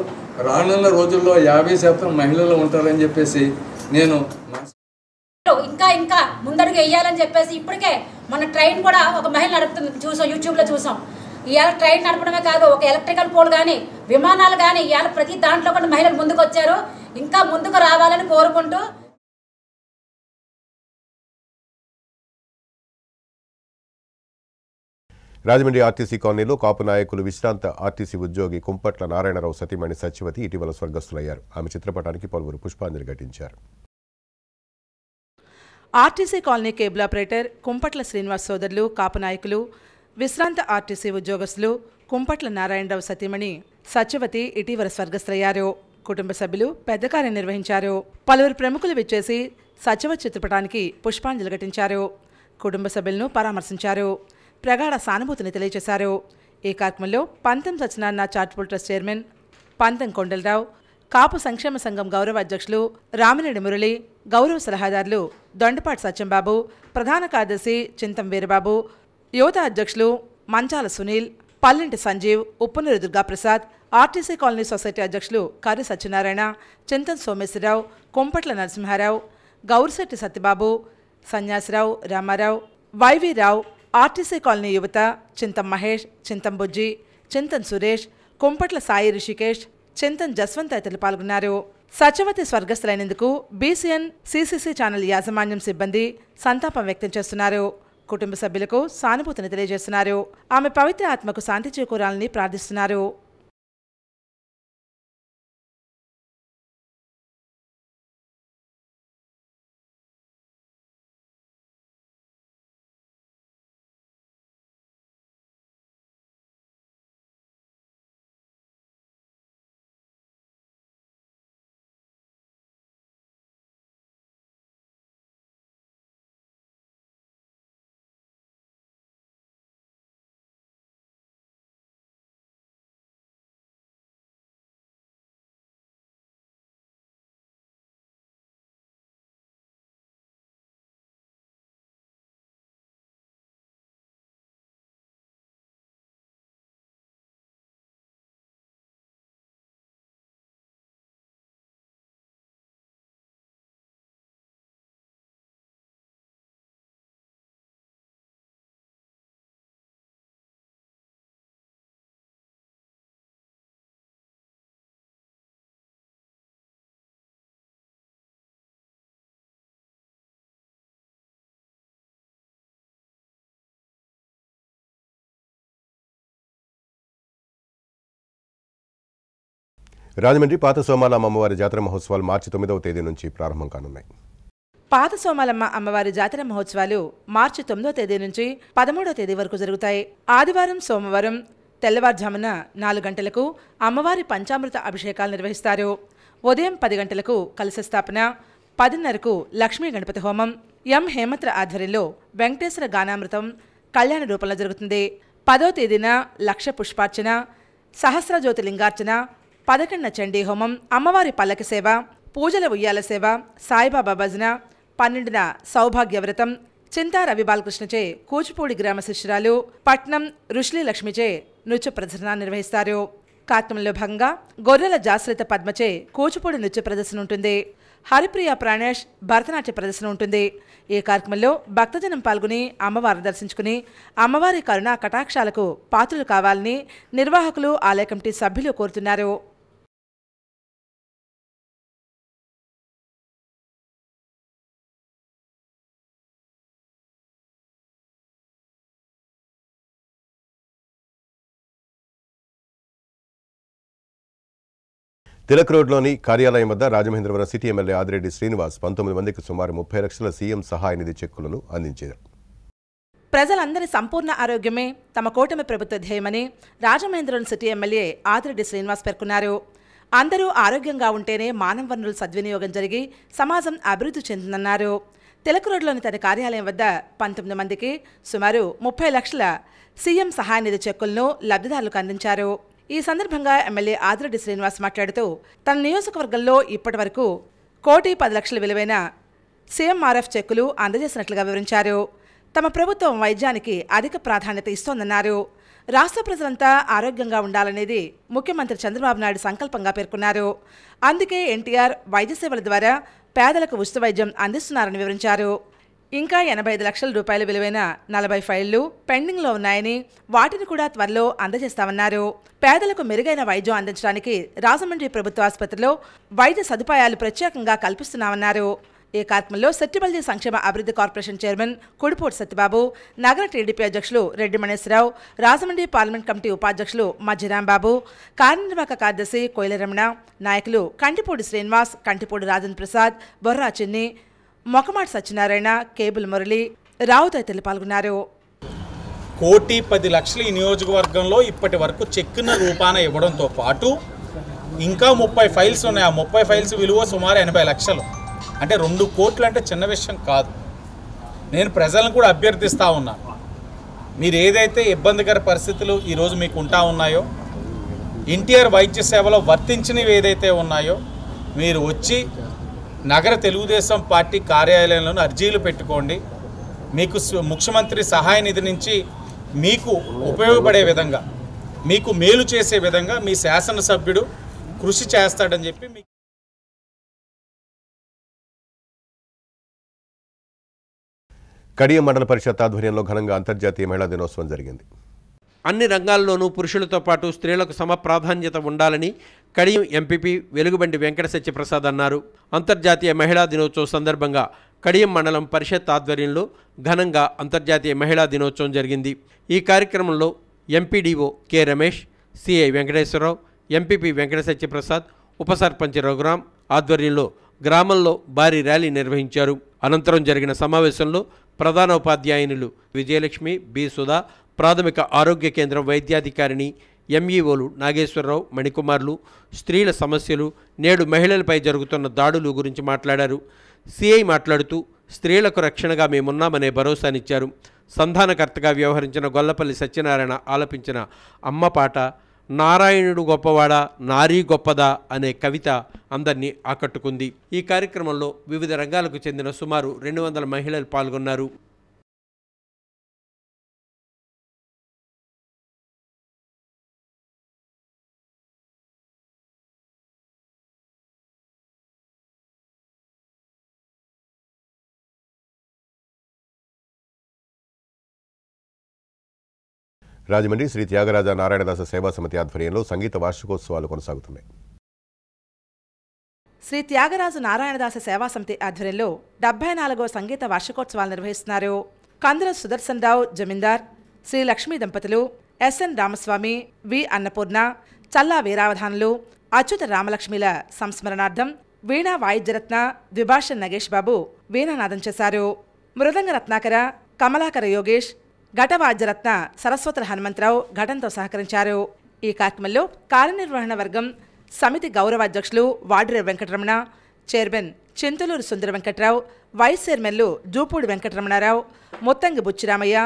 రానున్న రోజుల్లో 50% మహిళలు ఉంటారని చెప్పేసి నేను ఇంకా ముందడుగు వేయాలని చెప్పేసి ఇప్పటికే మన ట్రైన్ కూడా ఒక మహిళ నడుపుతుంది, చూసాం, యూట్యూబ్లో చూసాం. ఇవాళ ట్రైన్ నడపడమే కాదు, ఒక ఎలక్ట్రికల్ పోల్ కానీ విమానాలు కానీ ఇవాళ ప్రతి దాంట్లో కూడా మహిళలు ముందుకు వచ్చారు. ఇంకా ముందుకు రావాలని కోరుకుంటూ రాజమండ్రి ఆర్టీసీ కాలనీలో కాపు నాయకులు విశ్రాంత ఆర్టీసీ ఉద్యోగి కుంపట్ల నారాయణరావు సతీమణి సత్యవతి ఇటీవల స్వర్గస్థులయ్యారు. ఆమె చిత్రపటానికి పలువురు పుష్పాంజలి ఘటించారు. RTC colony cable operator Kumpatla Srinivas సోదరులు, కాపు నాయకులు, విశ్రాంత ఆర్టీసీ ఉద్యోగస్తులు కుంపట్ల నారాయణరావు సతీమణి సత్యవతి ఇటీవల స్వర్గస్థులయ్యారు. కుటుంబ సభ్యులు పెద్ద కార్యం నిర్వహించారు. పలువురు ప్రముఖులు విచ్చేసి సత్యవతి చిత్రపటానికి పుష్పాంజలి ఘటించారు. కుటుంబ సభ్యులను పరామర్శించారు. ప్రగాఢ సానుభూతిని తెలియజేశారు. ఈ కార్యక్రమంలో పంతం సత్యనారాయణ చారిటబుల్ ట్రస్ట్ చైర్మన్ పంతం కొండలరావు, కాపు సంక్షేమ సంఘం గౌరవ అధ్యక్షులు రామిరెడ్డి మురళి, గౌరవ సలహాదారులు దొండపాటి సత్యంబాబు, ప్రధాన కార్యదర్శి చింతం వీరబాబు, యువత అధ్యక్షులు Manchala Sunil, Pallinti Sanjeev, Uppunuri Durgaprasad, RTC colony society అధ్యక్షులు Karri Satyanarayana, Chintam Someswararao, Kompatla Narasimharao, Gowrisetti Satyababu, Sanyasirao, Ramarao, YV Rao, RTC colony యువత చింతం మహేష్, చింతం బుజ్జి, చింతం సురేష్, కొంపట్ల సాయి రిషికేష్, చింతం జస్వంత్ తదితరులు పాల్గొన్నారు. సత్యవతి స్వర్గస్థులైనందుకు బీసీఎన్ సీసీసీ ఛానల్ యాజమాన్యం సిబ్బంది సంతాపం వ్యక్తం చేస్తున్నారు. కుటుంబ సభ్యులకు సానుభూతిని తెలియజేస్తున్నారు. ఆమె పవిత్ర ఆత్మకు శాంతి చేకూరాలని ప్రార్థిస్తున్నారు. రాజమండ్రి పాత సోమాలమ్మ అమ్మవారి జాతర మహోత్సవాలు మార్చి 9వ తేదీ నుంచి ప్రారంభం కానున్నాయి. పాత సోమాలమ్మ అమ్మవారి జాతర మహోత్సవాలు మార్చి 9వ తేదీ నుంచి 13వ తేదీ వరకు జరుగుతాయి. ఆదివారం, సోమవారం తెల్లవారుజామున 4 గంటలకు అమ్మవారి పంచామృత అభిషేకాలు నిర్వహిస్తారు. ఉదయం 10 గంటలకు కలశ స్థాపన, 10:30కు లక్ష్మీ గణపతి హోమం, ఎం హేమంత్ర ఆధ్వర్యంలో వెంకటేశ్వర గానామృతం కళ్యాణ రూపంలో జరుగుతుంది. 10వ తేదీన లక్ష పుష్పార్చన, సహస్ర జ్యోతిలింగార్చన, 11న చండీ హోమం, అమ్మవారి పల్లకి సేవ, పూజల ఉయ్యాల సేవ, సాయిబాబా భజన, 12న సౌభాగ్యవ్రతం, చింతా రవి బాలకృష్ణచే కూచిపూడి గ్రామ శిష్యురాలు పట్నం ఋషిలి లక్ష్మిచే నృత్య ప్రదర్శన నిర్వహిస్తారు. కార్యక్రమంలో భాగంగా గొర్రెల జాశ్రిత పద్మచే కూచిపూడి నృత్య ప్రదర్శన ఉంటుంది. హరిప్రియ ప్రాణేష్ భరతనాట్య ప్రదర్శన ఉంటుంది. ఈ కార్యక్రమంలో భక్తజనం పాల్గొని అమ్మవారిని దర్శించుకుని అమ్మవారి కరుణా కటాక్షాలకు పాత్రలు కావాలని నిర్వాహకులు, ఆలయ కమిటీ సభ్యులు కోరుతున్నారు. తిలక్ రోడ్లోని కార్యాలయం వద్ద రాజమహేంద్రవరం సిటీ ఎమ్మెల్యే ఆదిరెడ్డి శ్రీనివాస్ 19 మందికి సుమారు 30 లక్షల సీఎం సహాయ నిధి చెక్కులను అందించారు. ప్రజలందరి సంపూర్ణ ఆరోగ్యమే తమ కూటమి ప్రభుత్వ ధ్యేయమని రాజమహేంద్రవరం సిటీ ఎమ్మెల్యే ఆదిరెడ్డి శ్రీనివాస్ పేర్కొన్నారు. అందరూ ఆరోగ్యంగా ఉంటేనే మానవ వనరుల సద్వినియోగం జరిగి సమాజం అభివృద్ధి చెందుతుందన్నారు. తిలక్ రోడ్లోని తన కార్యాలయం వద్ద 19 మందికి సుమారు 30 లక్షల సీఎం సహాయ నిధి చెక్కులను లబ్ధిదారులకు అందించారు. ఈ సందర్భంగా ఎమ్మెల్యే ఆదిరెడ్డి శ్రీనివాస్ మాట్లాడుతూ తన నియోజకవర్గంలో ఇప్పటి వరకు 1,10,00,000 విలువైన సీఎంఆర్ఎఫ్ చెక్కులు అందజేసినట్లుగా వివరించారు. తమ ప్రభుత్వం వైద్యానికి అధిక ప్రాధాన్యత ఇస్తోందన్నారు. రాష్ట్ర ప్రజలంతా ఆరోగ్యంగా ఉండాలనేది ముఖ్యమంత్రి చంద్రబాబు నాయుడు సంకల్పంగా పేర్కొన్నారు. అందుకే ఎన్టీఆర్ వైద్య సేవల ద్వారా పేదలకు ఉచిత వైద్యం అందిస్తున్నారని వివరించారు. ఇంకా 85 లక్షల రూపాయల విలువైన 40 ఫైళ్లు పెండింగ్లో ఉన్నాయని వాటిని కూడా త్వరలో అందజేస్తామన్నారు. పేదలకు మెరుగైన వైద్యం అందించడానికి రాజమండ్రి ప్రభుత్వ ఆసుపత్రిలో వైద్య సదుపాయాలు ప్రత్యేకంగా కల్పిస్తున్నామన్నారు. ఈ కార్యక్రమంలో సెట్టిబల్జీ సంక్షేమ అభివృద్ధి కార్పొరేషన్ చైర్మన్ కుడిపూడి సత్యబాబు, నగర టీడీపీ అధ్యక్షులు రెడ్డి మణేశ్వరరావు, రాజమండ్రి పార్లమెంట్ కమిటీ ఉపాధ్యక్షులు మధ్యరాంబాబు, కార్యనిర్వాహక కార్యదర్శి కోయిల రమణ, నాయకులు కంటిపూడి శ్రీనివాస్, కంటిపూడి రాజేంద్ర ప్రసాద్, బొర్రా చిన్ని, మొకమాటి సత్యనారాయణ, కేబుల్ మురళి, రావు తదితరులు పాల్గొన్నారు. 1,10,00,000 ఈ నియోజకవర్గంలో ఇప్పటి వరకు చెక్కున రూపాన ఇవ్వడంతో పాటు ఇంకా 30 ఫైల్స్ ఉన్నాయి. ఆ 30 ఫైల్స్ విలువ సుమారు 80 లక్షలు. అంటే 2 కోట్లు అంటే చిన్న విషయం కాదు. నేను ప్రజలను కూడా అభ్యర్థిస్తూ ఉన్నాను, మీరు ఏదైతే ఇబ్బందికర పరిస్థితులు ఈరోజు మీకు ఉంటా ఉన్నాయో, ఎన్టీఆర్ వైద్య సేవలో వర్తించినవి ఏదైతే ఉన్నాయో మీరు వచ్చి నగర తెలుగుదేశం పార్టీ కార్యాలయంలో అర్జీలు పెట్టుకోండి. మీకు ముఖ్యమంత్రి సహాయ నిధి నుంచి మీకు ఉపయోగపడే విధంగా, మీకు మేలు చేసే విధంగా మీ శాసనసభ్యుడు కృషి చేస్తాడని చెప్పి కడియం మండల పరిషత్ ఆధ్వర్యంలో ఘనంగా అంతర్జాతీయ మహిళా దినోత్సవం జరిగింది. అన్ని రంగాల్లోనూ పురుషులతో పాటు స్త్రీలకు సమ ప్రాధాన్యత ఉండాలని కడియం ఎంపీపీ వెలుగుబండి వెంకట సత్యప్రసాద్ అన్నారు. అంతర్జాతీయ మహిళా దినోత్సవం సందర్భంగా కడియం మండలం పరిషత్ ఆధ్వర్యంలో ఘనంగా అంతర్జాతీయ మహిళా దినోత్సవం జరిగింది. ఈ కార్యక్రమంలో MPDO K Ramesh, CI Venkateswara Rao, MPP Venkata Satyaprasad, ఉప సర్పంచ్ రఘురాం ఆధ్వర్యంలో గ్రామంలో భారీ ర్యాలీ నిర్వహించారు. అనంతరం జరిగిన సమావేశంలో ప్రధానోపాధ్యాయునులు విజయలక్ష్మి, బి సుధా, ప్రాథమిక ఆరోగ్య కేంద్రం వైద్యాధికారిని ఎంఈఓలు నాగేశ్వరరావు, మణికుమార్లు స్త్రీల సమస్యలు, నేడు మహిళలపై జరుగుతున్న దాడులు గురించి మాట్లాడారు. సిఐ మాట్లాడుతూ స్త్రీలకు రక్షణగా మేమున్నామనే భరోసానిచ్చారు. సంధానకర్తగా వ్యవహరించిన గొల్లపల్లి సత్యనారాయణ ఆలపించిన అమ్మ పాట నారాయణుడు గొప్పవాడా నారీ గొప్పదా అనే కవిత అందరినీ ఆకట్టుకుంది. ఈ కార్యక్రమంలో వివిధ రంగాలకు చెందిన సుమారు 200 మహిళలు పాల్గొన్నారు. రాజమండ్రి శ్రీ త్యాగరాజ నారాయణదాస సేవా సమితి ఆధ్వర్యంలో సంగీత వార్షికోత్సవాలు కొనసాగుతున్నాయి. శ్రీ త్యాగరాజు నారాయణదాస సేవా సమితి ఆధ్వర్యంలో 74వ సంగీత వార్షికోత్సవాలు నిర్వహిస్తున్నారు. కందుల సుదర్శన్ రావు జమీందార్, శ్రీ లక్ష్మీ దంపతులు, ఎస్ఎన్ రామస్వామి, వి అన్నపూర్ణ, చల్లా వీరావధానులు, అచ్యుత రామలక్ష్మిల సంస్మరణార్థం వీణా వాయిద్యరత్న ద్విభాషన్ నగేష్ బాబు వీణానాదం చేశారు. మృదంగ రత్నాకర, కమలాకర యోగేష్, ఘటవాద్యరత్న సరస్వతుల హనుమంతరావు ఘటంతో సహకరించారు. ఈ కార్యక్రమంలో కార్యనిర్వహణ వర్గం సమితి గౌరవ అధ్యక్షులు వాడ్రే వెంకటరమణ, చైర్మన్ చింతలూరు సుందర వెంకట్రావు, వైస్ చైర్మన్లు జూపూడి వెంకటరమణారావు, ముత్తంగి బుచ్చిరామయ్య,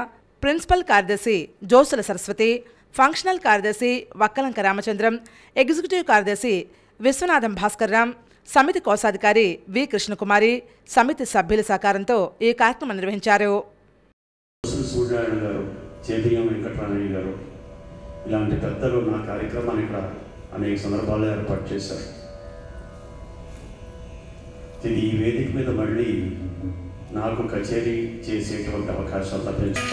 ప్రిన్సిపల్ కార్యదర్శి జోసుల సరస్వతి, ఫంక్షనల్ కార్యదర్శి వక్కలంక రామచంద్రం, ఎగ్జిక్యూటివ్ కార్యదర్శి విశ్వనాథం భాస్కర్రామ్, సమితి కోశాధికారి వి కృష్ణకుమారి, సమితి సభ్యుల సహకారంతో ఈ కార్యక్రమం నిర్వహించారు. సూర్యనారాయణ గారు, చేపిఎం వెంకటరామయ్య గారు ఇలాంటి పెద్దలు నా కార్యక్రమాన్ని ఇక్కడ అనేక సందర్భాల్లో ఏర్పాటు చేశారు. ఈ వేదిక మీద మళ్ళీ నాకు కచేరీ చేసేటువంటి అవకాశం లభించింది.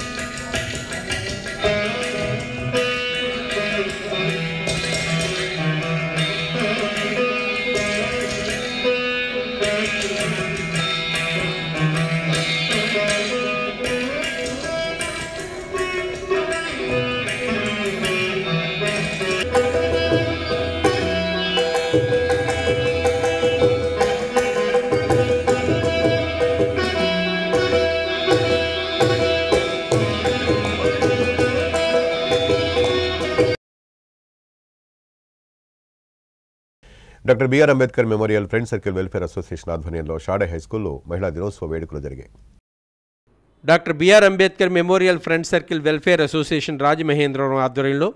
Doctor BR Ambedkar memorial friend circle welfare association ఆధ్వర్యంలో షాడే హైస్కూల్లో మహిళా దినోత్సవ వేడుకలు జరిగాయి. Doctor BR Ambedkar memorial friend circle welfare association Rajamahendravaram ఆధ్వర్యంలో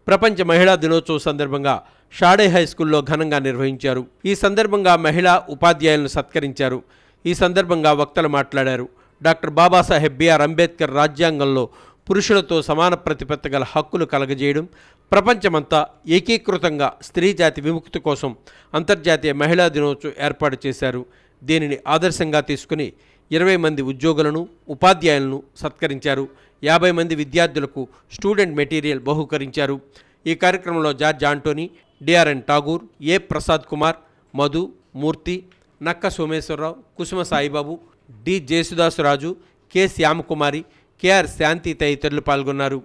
ప్రపంచ మహిళా దినోత్సవం సందర్భంగా షాడే హైస్కూల్లో ఘనంగా నిర్వహించారు. ఈ సందర్భంగా మహిళా ఉపాధ్యాయులను సత్కరించారు. ఈ సందర్భంగా వక్తలు మాట్లాడారు. డాక్టర్ బాబాసాహెబ్ బిఆర్ అంబేద్కర్ రాజ్యాంగంలో పురుషులతో సమాన ప్రతిపత్తి గల హక్కులు కలగజేయడం, ప్రపంచమంతా ఏకీకృతంగా స్త్రీ జాతి విముక్తి కోసం అంతర్జాతీయ మహిళా దినోత్సవం ఏర్పాటు చేశారు. దీనిని ఆదర్శంగా తీసుకుని 20 మంది ఉద్యోగులను ఉపాధ్యాయులను సత్కరించారు. 50 మంది విద్యార్థులకు స్టూడెంట్ మెటీరియల్ బహుకరించారు. ఈ కార్యక్రమంలో జార్జ్ ఆంటోనీ, డిఆర్ఎన్ ఠాగూర్, ఏ ప్రసాద్ కుమార్, మధు, మూర్తి, నక్క సోమేశ్వరరావు, కుసుమ సాయిబాబు, డి జేసుదాసురాజు, కె శ్యామకుమారి, కెఆర్ శాంతి తదితరులు పాల్గొన్నారు.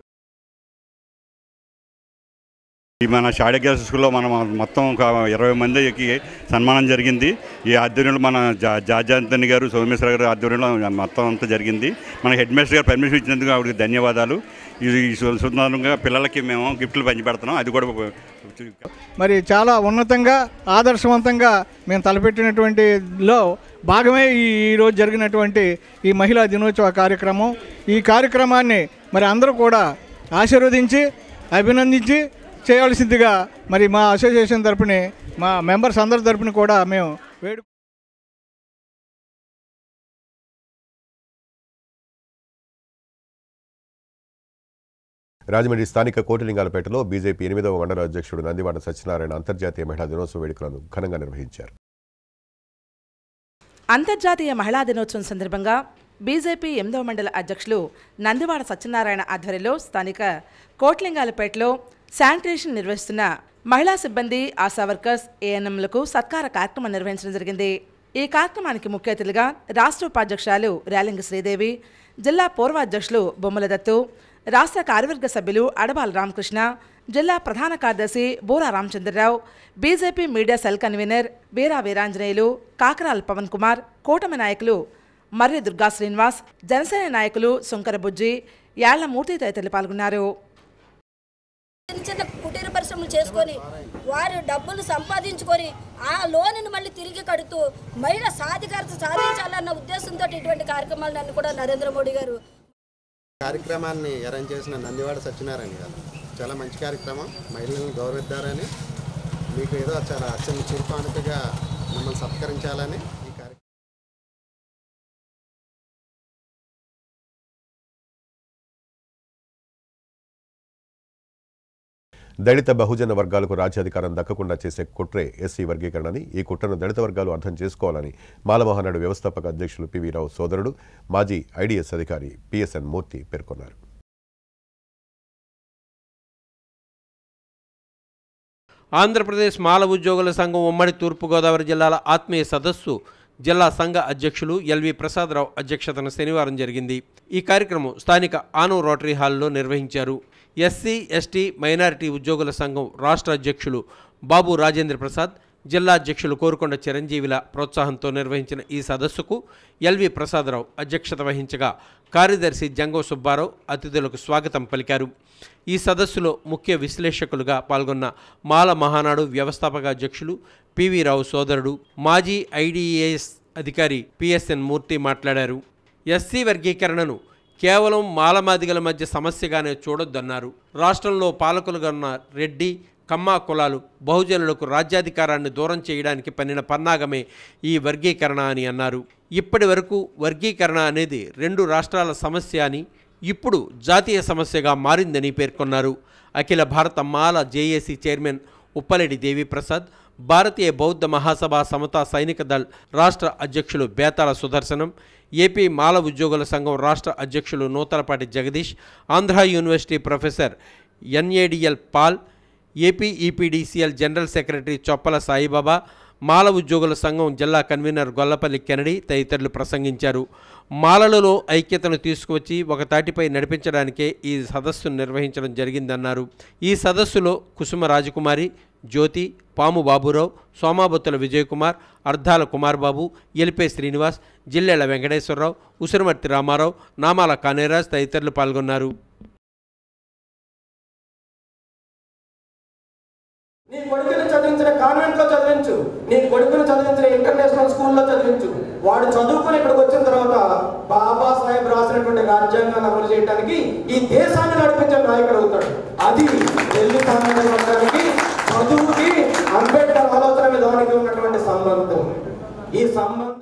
మన షాడే గర్ల్స్ స్కూల్లో మనం మొత్తం ఒక 20 మందికి సన్మానం జరిగింది. ఈ ఆధ్వర్యంలో మన జార్జ్ ఆంటోనీ గారు, సోమేశ్వర గారు ఆధ్వర్యంలో మొత్తం అంతా జరిగింది. మన హెడ్ మాస్టర్ గారు పర్మిషన్ ఇచ్చినందుకు ఆవిడకి ధన్యవాదాలు. ఈ సందర్భంగా పిల్లలకి మేము గిఫ్ట్లు పంచిపెడుతున్నాం. అది కూడా మరి చాలా ఉన్నతంగా ఆదర్శవంతంగా మేము తలపెట్టినటువంటిలో భాగమే ఈరోజు జరిగినటువంటి ఈ మహిళా దినోత్సవ కార్యక్రమం. ఈ కార్యక్రమాన్ని మరి అందరూ కూడా ఆశీర్వదించి అభినందించి చేయాల్సిందిగా మరి మా అసోసియేషన్ తరపున మా మెంబర్స్ అందరి తరపున కూడా మేము వేడు. రాజమండ్రి స్థానిక కోటిలింగాలపేటలో బీజేపీ 8వ మండల అధ్యక్షుడు నందివాడ సత్యనారాయణ అంతర్జాతీయ మహిళా దినోత్సవ వేడుకలను ఘనంగా నిర్వహించారు. అంతర్జాతీయ మహిళా దినోత్సవం సందర్భంగా బీజేపీ 8వ మండల అధ్యక్షులు నందివాడ సత్యనారాయణ ఆధ్వర్యంలో స్థానిక కోట్లింగాలపేటలో శానిటేషన్ నిర్వహిస్తున్న మహిళా సిబ్బంది, ఆశా వర్కర్స్, ఏఎన్ఎంలకు సత్కార కార్యక్రమం నిర్వహించడం జరిగింది. ఈ కార్యక్రమానికి ముఖ్య అతిథులుగా రాష్ట్ర ఉపాధ్యక్షురాలు ర్యాలింగ శ్రీదేవి, జిల్లా పూర్వ అధ్యక్షులు బొమ్మల దత్తు, రాష్ట్ర కార్యవర్గ సభ్యులు అడబాల రామకృష్ణ, జిల్లా ప్రధాన కార్యదర్శి Boora Ramachandrarao, BJP media cell convener Veera Veeranjaneyulu, Kakarala Pavan Kumar, కూటమి నాయకులు మర్రి దుర్గా శ్రీనివాస్, జనసేన నాయకులు సుంకర బుజ్జి, యాళ్ల మూర్తి తదితరులు పాల్గొన్నారు. చిన్న కుటీర పరిశ్రమలు చేసుకొని వారు డబ్బులు సంపాదించుకొని ఆ లోనును మళ్ళీ తిరిగి కడుతూ మహిళా సాధికారత సాధించాలన్న ఉద్దేశంతో ఇటువంటి కార్యక్రమాలను కూడా నరేంద్ర మోడీ గారు కార్యక్రమాన్ని అరేంజ్ చేసిన నందివాడ సత్యనారాయణ గారు చాలా మంచి కార్యక్రమం. మహిళలను గౌరవిద్దారని, మీకు ఏదో చాలా అచ్చని చిరుపానుకగా మిమ్మల్ని సత్కరించాలని ఈ కార్యక్రమం. దళిత బహుజన వర్గాలకు రాజ్యాధికారం దక్కకుండా చేసే కుట్రే ఎస్సీ వర్గీకరణని, ఈ కుట్రను దళిత వర్గాలు అర్థం చేసుకోవాలని మాలమహానాడు వ్యవస్థాపక అధ్యక్షులు పివి రావు సోదరుడు, మాజీ ఐడీఎస్ అధికారి పిఎస్ఎన్ మూర్తి పేర్కొన్నారు. ఆంధ్రప్రదేశ్ మాల ఉద్యోగుల సంఘం ఉమ్మడి తూర్పుగోదావరి జిల్లాల ఆత్మీయ సదస్సు జిల్లా సంఘ అధ్యక్షులు ఎల్వి ప్రసాదరావు అధ్యక్షతన శనివారం జరిగింది. ఈ కార్యక్రమం స్థానిక ఆనం రోటరీ హాల్లో నిర్వహించారు. ఎస్సీ, ఎస్టీ, మైనారిటీ ఉద్యోగుల సంఘం రాష్ట్ర అధ్యక్షులు బాబు రాజేంద్ర ప్రసాద్, జిల్లా అధ్యక్షులు కోరుకొండ చిరంజీవిల ప్రోత్సాహంతో నిర్వహించిన ఈ సదస్సుకు ఎల్వి ప్రసాదరావు అధ్యక్షత వహించగా కార్యదర్శి జంగో సుబ్బారావు అతిథులకు స్వాగతం పలికారు. ఈ సదస్సులో ముఖ్య విశ్లేషకులుగా పాల్గొన్న మాల మహానాడు వ్యవస్థాపక అధ్యక్షులు పివి రావు సోదరుడు మాజీ ఐడిఏఎస్ అధికారి పిఎస్ఎన్ మూర్తి మాట్లాడారు. ఎస్సీ వర్గీకరణను కేవలం మాలమాదిగల మధ్య సమస్యగానే చూడొద్దన్నారు. రాష్ట్రంలో పాలకులుగా ఉన్న రెడ్డి కమ్మా కులాలు బహుజనులకు రాజ్యాధికారాన్ని దూరం చేయడానికి పన్నిన పన్నాగమే ఈ వర్గీకరణ అని అన్నారు. ఇప్పటి వరకు వర్గీకరణ అనేది 2 రాష్ట్రాల సమస్య అని, ఇప్పుడు జాతీయ సమస్యగా మారిందని పేర్కొన్నారు. అఖిల భారత మాల జేఏసీ చైర్మన్ ఉప్పలెడి దేవిప్రసాద్, భారతీయ బౌద్ధ మహాసభ సమతా సైనిక దళ్ రాష్ట్ర అధ్యక్షులు బేతాళ సుదర్శనం, ఏపీ మాల ఉద్యోగుల సంఘం రాష్ట్ర అధ్యక్షులు Nuthalapati Jagadish, Andhra university professor NADL Paul, AP EPDCL general secretary Choppala Saibaba, Mala ఉద్యోగుల సంఘం జిల్లా కన్వీనర్ గొల్లపల్లి కెనడి తదితరులు ప్రసంగించారు. మాలలలో ఐక్యతను తీసుకువచ్చి ఒక తాటిపై నడిపించడానికే ఈ సదస్సును నిర్వహించడం జరిగిందన్నారు. ఈ సదస్సులో కుసుమ రాజకుమారి, జ్యోతి, పాము బాబురావు, సోమాబొత్తుల విజయకుమార్, అర్ధాల కుమార్ బాబు, ఎలిపే శ్రీనివాస్, జిల్లెళ్ల వెంకటేశ్వరరావు, ఉసురుమర్తి రామారావు, నామాల కానేరాజ్ తదితరులు పాల్గొన్నారు. నీ కొడుకుని చదివించిన కాన్వెంట్లో చదివించు, నీ కొడుకుని చదివించిన ఇంటర్నేషనల్ స్కూల్లో చదివించు. వాడు చదువుకుని ఇక్కడికి వచ్చిన తర్వాత బాబాసాహెబ్ రాసినటువంటి రాజ్యాంగాన్ని అమలు చేయడానికి ఈ దేశాన్ని నడిపించే నాయకుడు అవుతాడు. అది ఢిల్లీ కాంగ్రెస్ చదువుకి అంబేద్కర్ ఆలోచన విధానానికి ఉన్నటువంటి సంబంధం. ఈ సంబంధం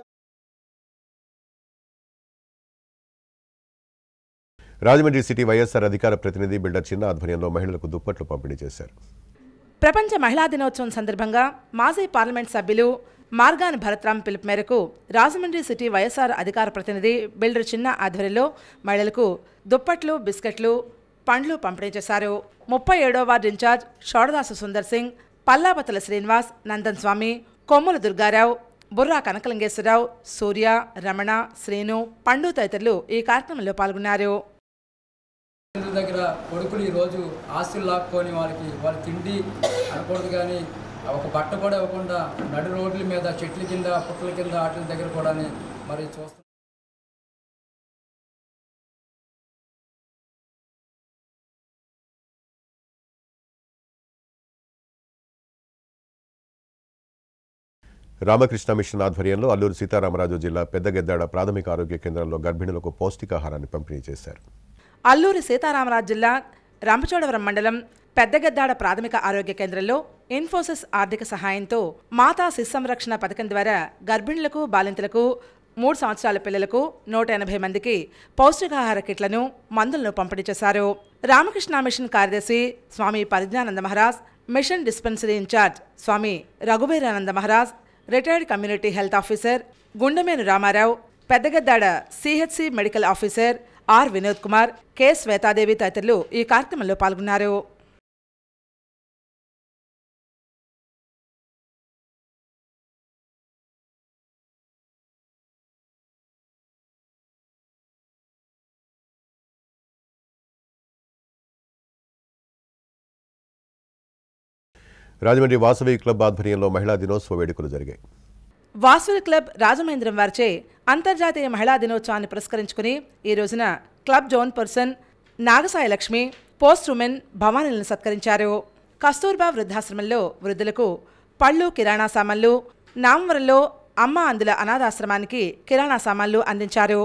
రాజమండ్రి సిటీ వైఎస్ఆర్ అధికార ప్రతినిధి బిల్డర్ చిన్న ఆధ్వర్యంలో మహిళలకు దుప్పట్లు పంపిణీ చేశారు. ప్రపంచ మహిళా దినోత్సవం సందర్భంగా మాజీ పార్లమెంట్ సభ్యులు మార్గాని భరత్రామ్ పిలుపు మేరకు రాజమండ్రి సిటీ వైఎస్ఆర్ అధికార ప్రతినిధి బిల్డర్ చిన్న ఆధ్వర్యంలో మహిళలకు దుప్పట్లు, బిస్కెట్లు, పండ్లు పంపిణీ చేశారు. 37వ వార్డు ఇన్ఛార్జ్ షోడదాసు సుందర్ సింగ్, పల్లాపతల శ్రీనివాస్, నందన్ స్వామి, కొమ్ముల దుర్గారావు, బుర్రా కనకలింగేశ్వరరావు, సూర్య, రమణ, శ్రీను, పండు తదితరులు ఈ కార్యక్రమంలో పాల్గొన్నారు. దగ్గర కొడుకులు ఈరోజు ఆస్తులు లాక్కొని వాళ్ళ తిండి అనకూడదు, కానీ ఒక బట్ట కూడా ఇవ్వకుండా నడు రోడ్ల మీద చెట్ల కింద పుట్ల కింద వాటి దగ్గర కూడా మరి చూస్తాం. రామకృష్ణ మిషన్ ఆధ్వర్యంలో అల్లూరు సీతారామరాజు జిల్లా పెద్దగెద్దాడ ప్రాథమిక ఆరోగ్య కేంద్రంలో గర్భిణులకు పౌష్టికాహారాన్ని పంపిణీ చేశారు. అల్లూరి సీతారామరాజు జిల్లా రంపచోడవరం మండలం పెద్దగెద్దాడ ప్రాథమిక ఆరోగ్య కేంద్రంలో ఇన్ఫోసిస్ ఆర్థిక సహాయంతో మాతా శిశు సంరక్షణ పథకం ద్వారా గర్భిణులకు, బాలింతలకు, 3 సంవత్సరాల పిల్లలకు 180 మందికి పౌష్టికాహార కిట్లను, మందులను పంపిణీ చేశారు. రామకృష్ణ మిషన్ కార్యదర్శి Swami Parijnanananda Maharaj, mission dispensary in-charge Swami Raghuveerananda Maharaj, retired community health officer Gundamenu Ramarao, Peddagedada CHC medical officer R Vinod Kumar, K Swethadevi తదితరులు ఈ కార్యక్రమంలో పాల్గొన్నారు. రాజమండ్రి వాసవి క్లబ్ ఆధ్వర్యంలో మహిళా దినోత్సవ వేడుకలు జరిగాయి. వాసవి క్లబ్ రాజమహేంద్రం వారిచే అంతర్జాతీయ మహిళా దినోత్సవాన్ని పురస్కరించుకుని ఈ రోజున club zone person Nagasai Lakshmi, post women భవానీలను సత్కరించారు. కస్తూర్బా వృద్ధాశ్రమంలో వృద్ధులకు పళ్ళు, కిరాణా సామాన్లు, నామవరంలో అమ్మ అందుల అనాథాశ్రమానికి కిరాణా సామాన్లు అందించారు.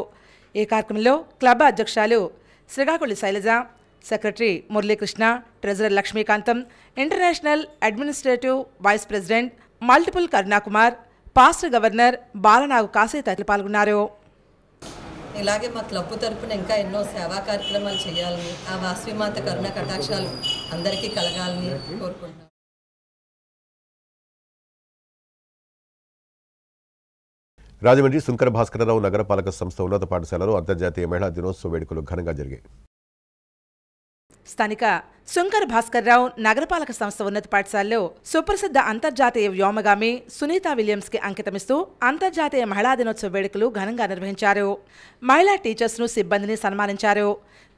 ఈ కార్యక్రమంలో క్లబ్ అధ్యక్షురాలు Srikakuli Sailaja, secretary Muralikrishna, treasurer Lakshmikantam, international administrative vice president multiple Karunakumar, past governor Balanagu Kasi తదితరులు పాల్గొన్నారు. ఇలాగే మా క్లబ్ తరపున ఇంకా ఎన్నో సేవా కార్యక్రమాలు చేయాలని, ఆ వాసవిమాత కరుణ కటాక్షాలు అందరికీ కలగాలని కోరుకుంటున్నాను. రాజమండ్రి శుంకర భాస్కరరావు నగరపాలక సంస్థ ఉన్నత పాఠశాలలో అంతర్జాతీయ మహిళా దినోత్సవ వేడుకలు ఘనంగా జరిగాయి. స్థానిక శుంకర్ భాస్కర్రావు నగరపాలక సంస్థ ఉన్నత పాఠశాలలో సుప్రసిద్ధ అంతర్జాతీయ వ్యోమగామి సునీతా విలియమ్స్కి అంకితమిస్తూ అంతర్జాతీయ మహిళా దినోత్సవ వేడుకలు ఘనంగా నిర్వహించారు. మహిళా టీచర్స్ను సిబ్బందిని సన్మానించారు.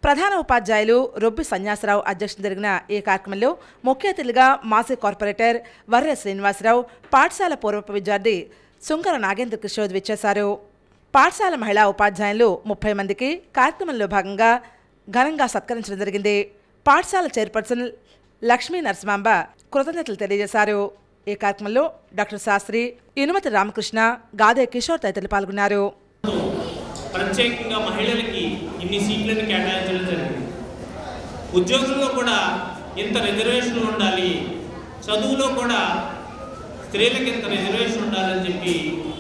ప్రధాన ఉపాధ్యాయులు రొబ్బి సన్యాసరావు అధ్యక్షతన జరిగిన ఈ కార్యక్రమంలో ముఖ్య అతిథిగా మాజీ కార్పొరేటర్ వర్రె శ్రీనివాసరావు, పాఠశాల పూర్వపు విద్యార్థి శుంకర నాగేంద్ర కిషోర్ విచ్చేశారు. పాఠశాల మహిళా ఉపాధ్యాయులు 30 మందికి కార్యక్రమంలో భాగంగా ఘనంగా సత్కరించడం జరిగింది. పాఠశాల చైర్పర్సన్ లక్ష్మీ నరసింహాంబ కృతజ్ఞతలు తెలియజేశారు. ఈ కార్యక్రమంలో డాక్టర్ శాస్త్రి, ఇనుమతి రామకృష్ణ, గాదే కిషోర్ తదితరులు పాల్గొన్నారు. ప్రత్యేకంగా మహిళలకి ఇన్ని సీట్లను కేటాయించడం జరిగింది. ఉద్యోగుల్లో కూడా ఇంత రిజర్వేషన్లు ఉండాలి, చదువులో కూడా స్త్రీలకు ఇంత రిజర్వేషన్ ఉండాలని చెప్పి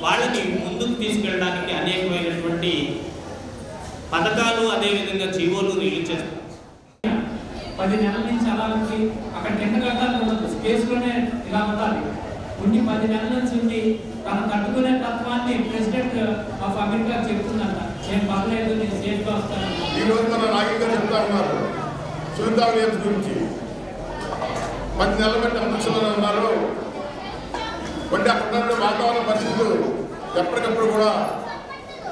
వాళ్ళని ముందుకు తీసుకెళ్ళడానికి అనేకమైనటువంటి పథకాలు అదేవిధంగా జీవోలు రిలీజ్ చేస్తారు. 10 నెలల నుంచి అలా ఉంది, అక్కడ కింద కట్టాలి ఉండదు, స్పేస్లోనే ఇలా ఉండాలి. ఉండి 10 నెలల నుంచి ఉండి తను తట్టుకునే తత్వాన్ని ప్రెసిడెంట్ ఆఫ్ అమెరికా చెప్తుందంట. నేను పర్లేదు, నేను సేఫ్గా వస్తాను. ఈరోజు మన నాయకులు చెప్తా ఉన్నారు సునీతా విలియమ్స్ గురించి. 10 నెలల బట్టి అంశంలో ఉన్నారు. అంటే అక్కడ వాతావరణ పరిస్థితులు ఎప్పటికప్పుడు కూడా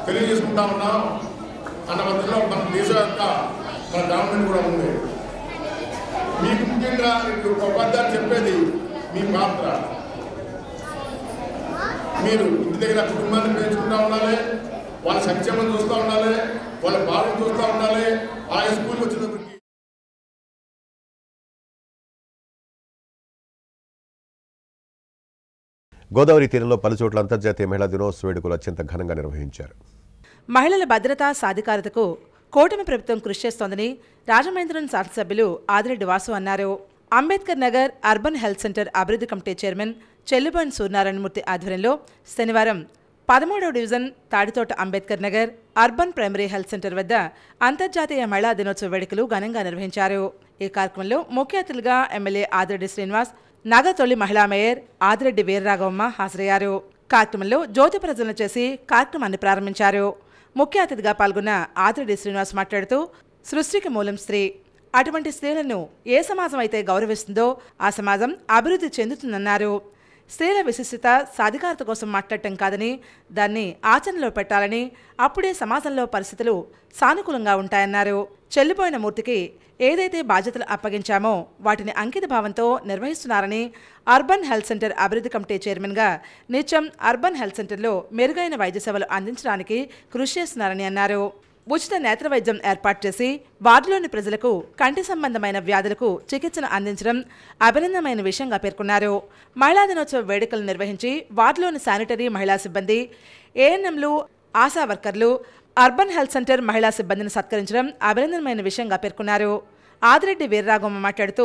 తెలియజేసుకుంటా ఉన్నాం. అన్న మధ్యలో మన దేశం యొక్క మన గవర్నమెంట్ కూడా ఉంది. మీకు ముఖ్యంగా ఉపాధ్యాయులు చెప్పేది మీ పాత్ర. మీరు ఇంటి దగ్గర కుటుంబాన్ని పెంచుకుంటూ ఉండాలి, వాళ్ళ సంక్షేమం చూస్తూ ఉండాలి, వాళ్ళ బాధను చూస్తూ ఉండాలి. ఆయా స్కూల్కి వచ్చినప్పటికీ గోదావరి తీరంలో పలుచోట్ల అంతర్జాతీయ మహిళా దినోత్సవ వేడుకలు అత్యంత ఘనంగా నిర్వహించారు. మహిళల భద్రత సాధికారతకు కూటమి ప్రభుత్వం కృషి చేస్తోందని రాజమహేంద్రవరం శాసనసభ్యులు ఆదిరెడ్డి వాసు అన్నారు. Ambedkar Nagar urban health centre అభివృద్ధి కమిటీ చైర్మన్ చెల్లుబోయిన సూర్యనారాయణమూర్తి ఆధ్వర్యంలో శనివారం 13వ division Taditota Ambedkar Nagar urban primary health centre వద్ద అంతర్జాతీయ మహిళా దినోత్సవ వేడుకలు ఘనంగా నిర్వహించారు. ఈ కార్యక్రమంలో ముఖ్య అతిథులుగా ఎమ్మెల్యే ఆదిరెడ్డి శ్రీనివాస్, నగర తొలి మహిళా మేయర్ ఆదిరెడ్డి వీరరాఘవమ్మ హాజరయ్యారు. కార్యక్రమంలో జ్యోతి ప్రజ్వలన చేసి కార్యక్రమాన్ని ప్రారంభించారు. ముఖ్య అతిథిగా పాల్గొన్న ఆదిరెడ్డి శ్రీనివాస్ మాట్లాడుతూ, సృష్టికి మూలం స్త్రీ. అటువంటి స్త్రీలను ఏ సమాజం అయితే గౌరవిస్తుందో ఆ సమాజం అభివృద్ధి చెందుతుందన్నారు. స్త్రీల విశిష్టత సాధికారత కోసం మాట్లాడటం కాదని, దాన్ని ఆచరణలో పెట్టాలని, అప్పుడే సమాజంలో పరిస్థితులు సానుకూలంగా ఉంటాయన్నారు. చెల్లిపోయిన మూర్తికి ఏదైతే బాధ్యతలు అప్పగించామో వాటిని అంకిత భావంతో నిర్వహిస్తున్నారని, అర్బన్ హెల్త్ సెంటర్ అభివృద్ధి కమిటీ చైర్మన్గా నిత్యం అర్బన్ హెల్త్ సెంటర్లో మెరుగైన వైద్య సేవలు అందించడానికి కృషి చేస్తున్నారని అన్నారు. ఉచిత నేత్ర వైద్యం ఏర్పాటు చేసి వార్డులోని ప్రజలకు కంటి సంబంధమైన వ్యాధులకు చికిత్సను అందించడం అభినందనమైన విషయంగా పేర్కొన్నారు. మహిళా దినోత్సవ వేడుకలు నిర్వహించి వార్డులోని శానిటరీ మహిళా సిబ్బంది, ఏఎన్ఎంలు, ఆశా వర్కర్లు, అర్బన్ హెల్త్ సెంటర్ మహిళా సిబ్బందిని సత్కరించడం అభినందనమైన విషయంగా పేర్కొన్నారు. ఆదిరెడ్డి వీరరాఘవమ్మ మాట్లాడుతూ,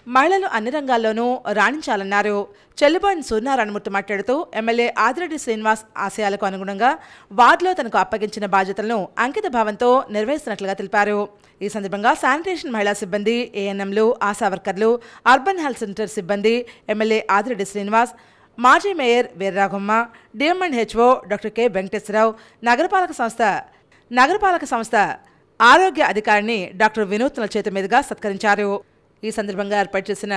మహిళలు అన్ని రంగాల్లోనూ రాణించాలన్నారు. చెల్లుబోయిన సూర్యనారాయణమూర్తి మాట్లాడుతూ, ఎమ్మెల్యే ఆదిరెడ్డి శ్రీనివాస్ ఆశయాలకు అనుగుణంగా వార్డులో తనకు అప్పగించిన బాధ్యతలను అంకిత భావంతో నిర్వహిస్తున్నట్లుగా తెలిపారు. ఈ సందర్భంగా శానిటేషన్ మహిళా సిబ్బంది, ఏఎన్ఎంలు, ఆశా వర్కర్లు, అర్బన్ హెల్త్ సెంటర్ సిబ్బంది, ఎమ్మెల్యే ఆదిరెడ్డి శ్రీనివాస్, మాజీ mayor Veeraraghavamma, DM and HO doctor K Venkateswara Rao, నగరపాలక సంస్థ ఆరోగ్య అధికారిని డాక్టర్ వినూత్నల చేతి మీదుగా సత్కరించారు. ఈ సందర్భంగా ఏర్పాటు చేసిన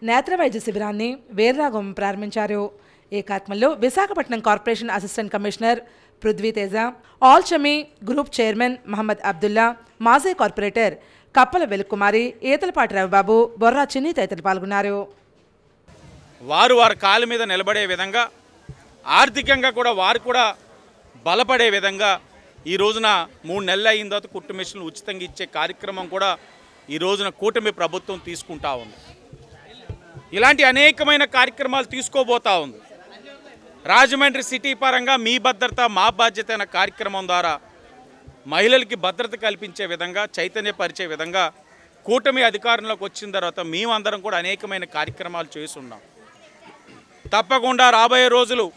నేత్ర వైద్య శిబిరాన్ని వీరరాఘవమ్మ ప్రారంభించారు. ఈ కార్యక్రమంలో Visakhapatnam corporation assistant commissioner Prithviteja, alchemy group chairman Mohammed Abdullah, మాజీ కార్పొరేటర్ కప్పల వెలుకుమారి, ఈతలపాటి రవిబాబు, బొర్రా చిన్ని తదితరులు పాల్గొన్నారు. వారి కాళ్ళ మీద నిలబడే విధంగా, ఆర్థికంగా కూడా వారు కూడా బలపడే విధంగా ఈ రోజున 3 నెలలు అయిన తర్వాత కుట్టు మిషన్లు ఉచితంగా ఇచ్చే కార్యక్రమం కూడా ఈ రోజున కూటమి ప్రభుత్వం తీసుకుంటా ఉంది. ఇలాంటి అనేకమైన కార్యక్రమాలు తీసుకోబోతా ఉంది. రాజమండ్రి సిటీ పరంగా మీ భద్రత మా బాధ్యత అనే కార్యక్రమం ద్వారా మహిళలకి భద్రత కల్పించే విధంగా, చైతన్యపరిచే విధంగా కూటమి అధికారంలోకి వచ్చిన తర్వాత మేమందరం కూడా అనేకమైన కార్యక్రమాలు చేస్తున్నాం. తప్పకుండా రాబోయే రోజులు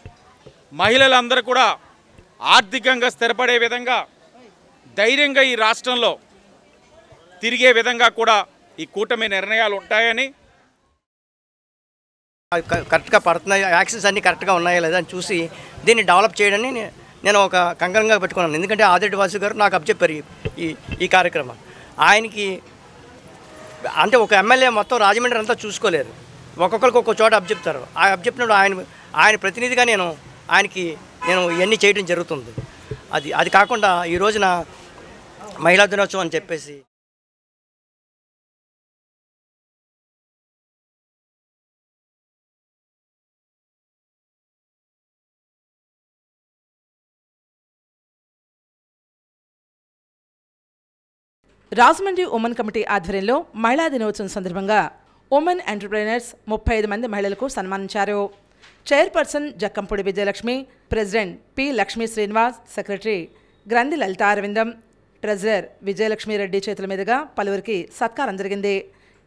మహిళలందరూ కూడా ఆర్థికంగా స్థిరపడే విధంగా, ధైర్యంగా ఈ రాష్ట్రంలో తిరిగే విధంగా కూడా ఈ కూటమి నిర్ణయాలు ఉంటాయని, కరెక్ట్గా పడుతున్నాయి, యాక్సెస్ అన్నీ కరెక్ట్గా ఉన్నాయా లేదా అని చూసి దీన్ని డెవలప్ చేయడాన్ని నేను ఒక కంకణంగా పెట్టుకున్నాను. ఎందుకంటే ఆదిరెడ్డి వాసు గారు నాకు అప్పచెప్పారు ఈ కార్యక్రమం. ఆయనకి అంటే ఒక ఎమ్మెల్యే మొత్తం రాజమండ్రి అంతా చూసుకోలేరు, ఒక్కొక్కరికి ఒక్కొక్క చోట అప్పచెప్తారు. ఆ అప్పచెప్పినప్పుడు ఆయన ప్రతినిధిగా నేను ఇవన్నీ చేయడం జరుగుతుంది. అది కాకుండా ఈ రోజున మహిళా దినోత్సవం అని చెప్పేసి రాజమండ్రి ఉమెన్ కమిటీ ఆధ్వర్యంలో మహిళా దినోత్సవం సందర్భంగా ఉమెన్ ఎంటర్ప్రైనర్స్ 35 మంది మహిళలకు సన్మానించారు. Chairperson Jakkampudi Vijayalakshmi, president P Lakshmi Srinivas, secretary గ్రంథి లలిత అరవిందం, ట్రెజరర్ విజయలక్ష్మి రెడ్డి చేతుల మీదుగా పలువురికి సత్కారం జరిగింది.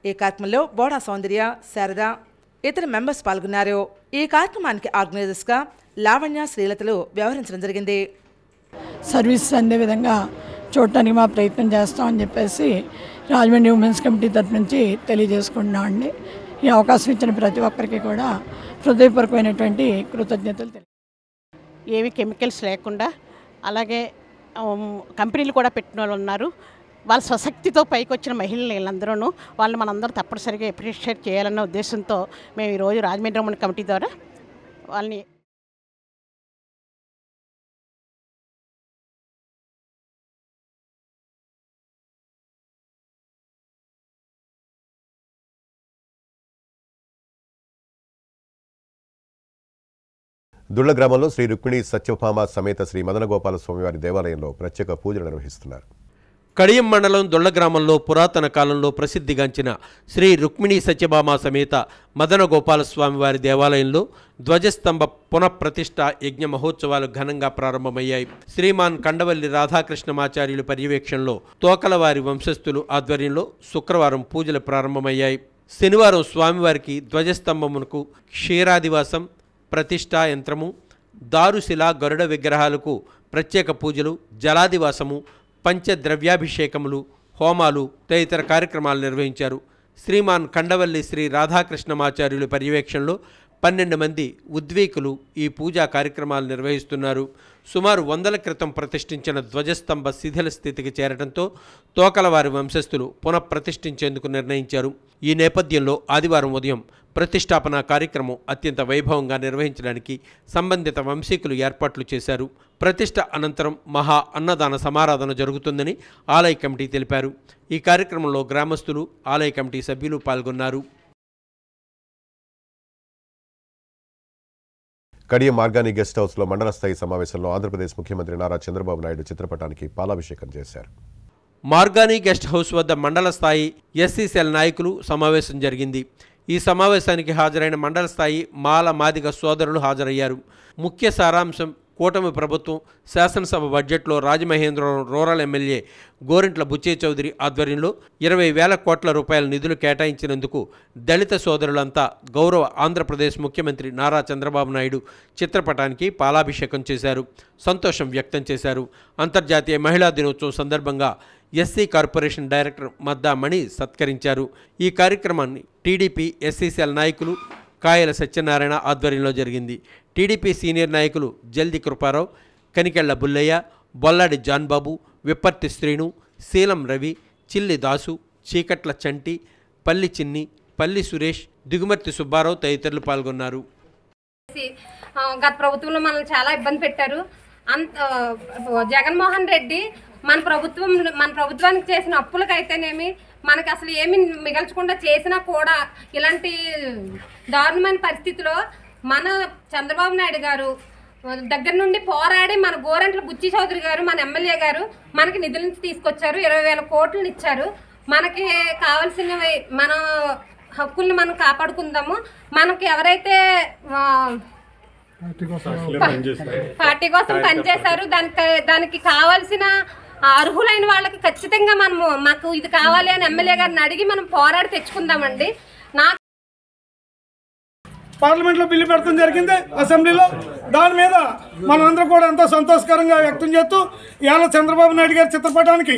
ఈ కార్యక్రమంలో బోడా సౌందర్య, శారద, ఇతర మెంబర్స్ పాల్గొన్నారు. ఈ కార్యక్రమానికి ఆర్గనైజర్స్గా లావణ్య, శ్రీలతలు వ్యవహరించడం జరిగింది. సర్వీస్ అందే విధంగా చూడటానికి మా ప్రయత్నం చేస్తామని చెప్పేసి రాజమండ్రి ఉమెన్స్ కమిటీ తరఫు నుంచి తెలియజేసుకుంటున్నామండి. ఈ అవకాశం ఇచ్చిన ప్రతి ఒక్కరికి కూడా హృదయపూర్వకమైనటువంటి కృతజ్ఞతలు. ఏవి కెమికల్స్ లేకుండా, అలాగే కంపెనీలు కూడా పెట్టిన వాళ్ళు ఉన్నారు. వాళ్ళ స్వశక్తితో పైకి వచ్చిన మహిళలు వీళ్ళందరూ, వాళ్ళు మనందరం తప్పనిసరిగా అప్రిషియేట్ చేయాలన్న ఉద్దేశంతో మేము ఈరోజు రాజమండ్రి ఉమెన్ కమిటీ ద్వారా వాళ్ళని దుళ్ల గ్రామంలో శ్రీ రుక్మిణి సత్యభామ సమేత శ్రీ మదనగోపాల స్వామివారి దేవాలయంలో ప్రత్యేక పూజలు నిర్వహిస్తున్నారు. కడియం మండలం దొళ్ల గ్రామంలో పురాతన కాలంలో ప్రసిద్ధిగాంచిన శ్రీ రుక్మిణి సత్యభామ సమేత మదనగోపాల స్వామివారి దేవాలయంలో ధ్వజస్తంభ పునఃప్రతిష్ఠ యజ్ఞ మహోత్సవాలు ఘనంగా ప్రారంభమయ్యాయి. శ్రీమాన్ కండవల్లి రాధాకృష్ణమాచార్యుల పర్యవేక్షణలో తోకలవారి వంశస్థులు ఆధ్వర్యంలో శుక్రవారం పూజలు ప్రారంభమయ్యాయి. శనివారం స్వామివారికి ధ్వజస్తంభమునకు క్షీరాదివాసం, ప్రతిష్ఠా యంత్రము, దారుశిల, గరుడ విగ్రహాలకు ప్రత్యేక పూజలు, జలాదివాసము, పంచద్రవ్యాభిషేకములు, హోమాలు తదితర కార్యక్రమాలు నిర్వహించారు. శ్రీమాన్ కండవల్లి శ్రీ రాధాకృష్ణమాచార్యుల పర్యవేక్షణలో 12 మంది ఉద్వీకులు ఈ పూజా కార్యక్రమాలు నిర్వహిస్తున్నారు. సుమారు 100ల క్రితం ప్రతిష్ఠించిన ధ్వజస్తంభ శిథిల స్థితికి చేరడంతో తోకలవారి వంశస్థులు పునఃప్రతిష్ఠించేందుకు నిర్ణయించారు. ఈ నేపథ్యంలో ఆదివారం ఉదయం ప్రతిష్టాపన కార్యక్రమం అత్యంత వైభవంగా నిర్వహించడానికి సంబంధిత వంశీకులు ఏర్పాట్లు చేశారు. ప్రతిష్ఠ అనంతరం మహా అన్నదాన సమారాధన జరుగుతుందని ఆలయ కమిటీ తెలిపారు. ఈ కార్యక్రమంలో గ్రామస్తులు, ఆలయ కమిటీ సభ్యులు పాల్గొన్నారు. కడియం మార్గాని గెస్ట్ హౌస్లో మండల స్థాయి సమావేశంలో ఆంధ్రప్రదేశ్ ముఖ్యమంత్రి నారా చంద్రబాబు నాయుడు చిత్రపటానికి పాలాభిషేకం చేశారు. మార్గాని గెస్ట్ హౌస్ వద్ద మండల స్థాయి ఎస్సీ సెల్ నాయకులు సమావేశం జరిగింది. ఈ సమావేశానికి హాజరైన మండల స్థాయి మాల మాదిగ సోదరులు హాజరయ్యారు. ముఖ్య సారాంశం కూటమి ప్రభుత్వం శాసనసభ బడ్జెట్లో రాజమహేంద్రవరం రూరల్ ఎమ్మెల్యే గోరింట్ల బుచ్చయ్య చౌదరి ఆధ్వర్యంలో 20,000 కోట్ల రూపాయల నిధులు కేటాయించినందుకు దళిత సోదరులంతా గౌరవ ఆంధ్రప్రదేశ్ ముఖ్యమంత్రి నారా చంద్రబాబు నాయుడు చిత్రపటానికి పాలాభిషేకం చేశారు. సంతోషం వ్యక్తం చేశారు. అంతర్జాతీయ మహిళా దినోత్సవం సందర్భంగా ఎస్సీ కార్పొరేషన్ డైరెక్టర్ మద్దా మణి సత్కరించారు. ఈ కార్యక్రమాన్ని టీడీపీ ఎస్సీసీఎల్ నాయకులు కాయల సత్యనారాయణ ఆధ్వర్యంలో జరిగింది. టీడీపీ సీనియర్ నాయకులు జల్ది కృపారావు, కనికెళ్ల బుల్లయ్య, బొల్లాడి జాన్బాబు, విప్పర్తి శ్రీను, శీలం రవి, చిల్లి దాసు, చీకట్ల చంటి, పల్లి చిన్ని, పల్లి సురేష్, దిగుమర్తి సుబ్బారావు తదితరులు పాల్గొన్నారు. గత ప్రభుత్వంలో మనల్ని చాలా ఇబ్బంది పెట్టారు. జగన్మోహన్ రెడ్డి మన ప్రభుత్వానికి చేసిన అప్పులకైతేనేమి మనకి అసలు ఏమి మిగల్చకుండా చేసినా కూడా ఇలాంటి దారుణమైన పరిస్థితిలో మన చంద్రబాబు నాయుడు గారు దగ్గర నుండి పోరాడి మన గోరంట్ల బుచ్చి చౌదరి గారు, మన ఎమ్మెల్యే గారు మనకి నిధులను తీసుకొచ్చారు. 20,000 కోట్లు ఇచ్చారు. మనకి కావాల్సినవి మన హక్కుల్ని మనం కాపాడుకుందాము. మనకి ఎవరైతే పార్టీ కోసం పనిచేశారు దానికి కావాల్సిన అర్హులైన వాళ్ళకి ఖచ్చితంగా మాకు ఇది కావాలి అని ఎమ్మెల్యే గారిని అడిగి మనం పోరాడి తెచ్చుకుందామండి. పార్లమెంట్లో బిల్లు పెట్టడం జరిగింది అసెంబ్లీలో. దాని మీద మనందరం కూడా ఎంతో సంతోషకరంగా వ్యక్తం చేస్తూ ఇవాళ చంద్రబాబు నాయుడు గారి చిత్రపటానికి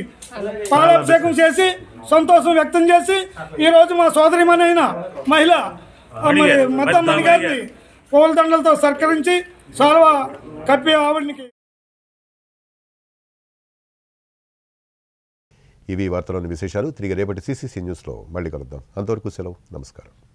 పాలాభిషేకం చేసి సంతోషం వ్యక్తం చేసి ఈరోజు మా సోదరిమణైన మహిళ మద్దా మణి గారిని పూలదండలతో సత్కరించి సాల్వా కప్పి ఆవిడనికి ఇవి వార్తలోని విశేషాలు. తిరిగి రేపటి CCC న్యూస్లో మళ్ళీ కలుద్దాం. అంతవరకు సెలవు. నమస్కారం.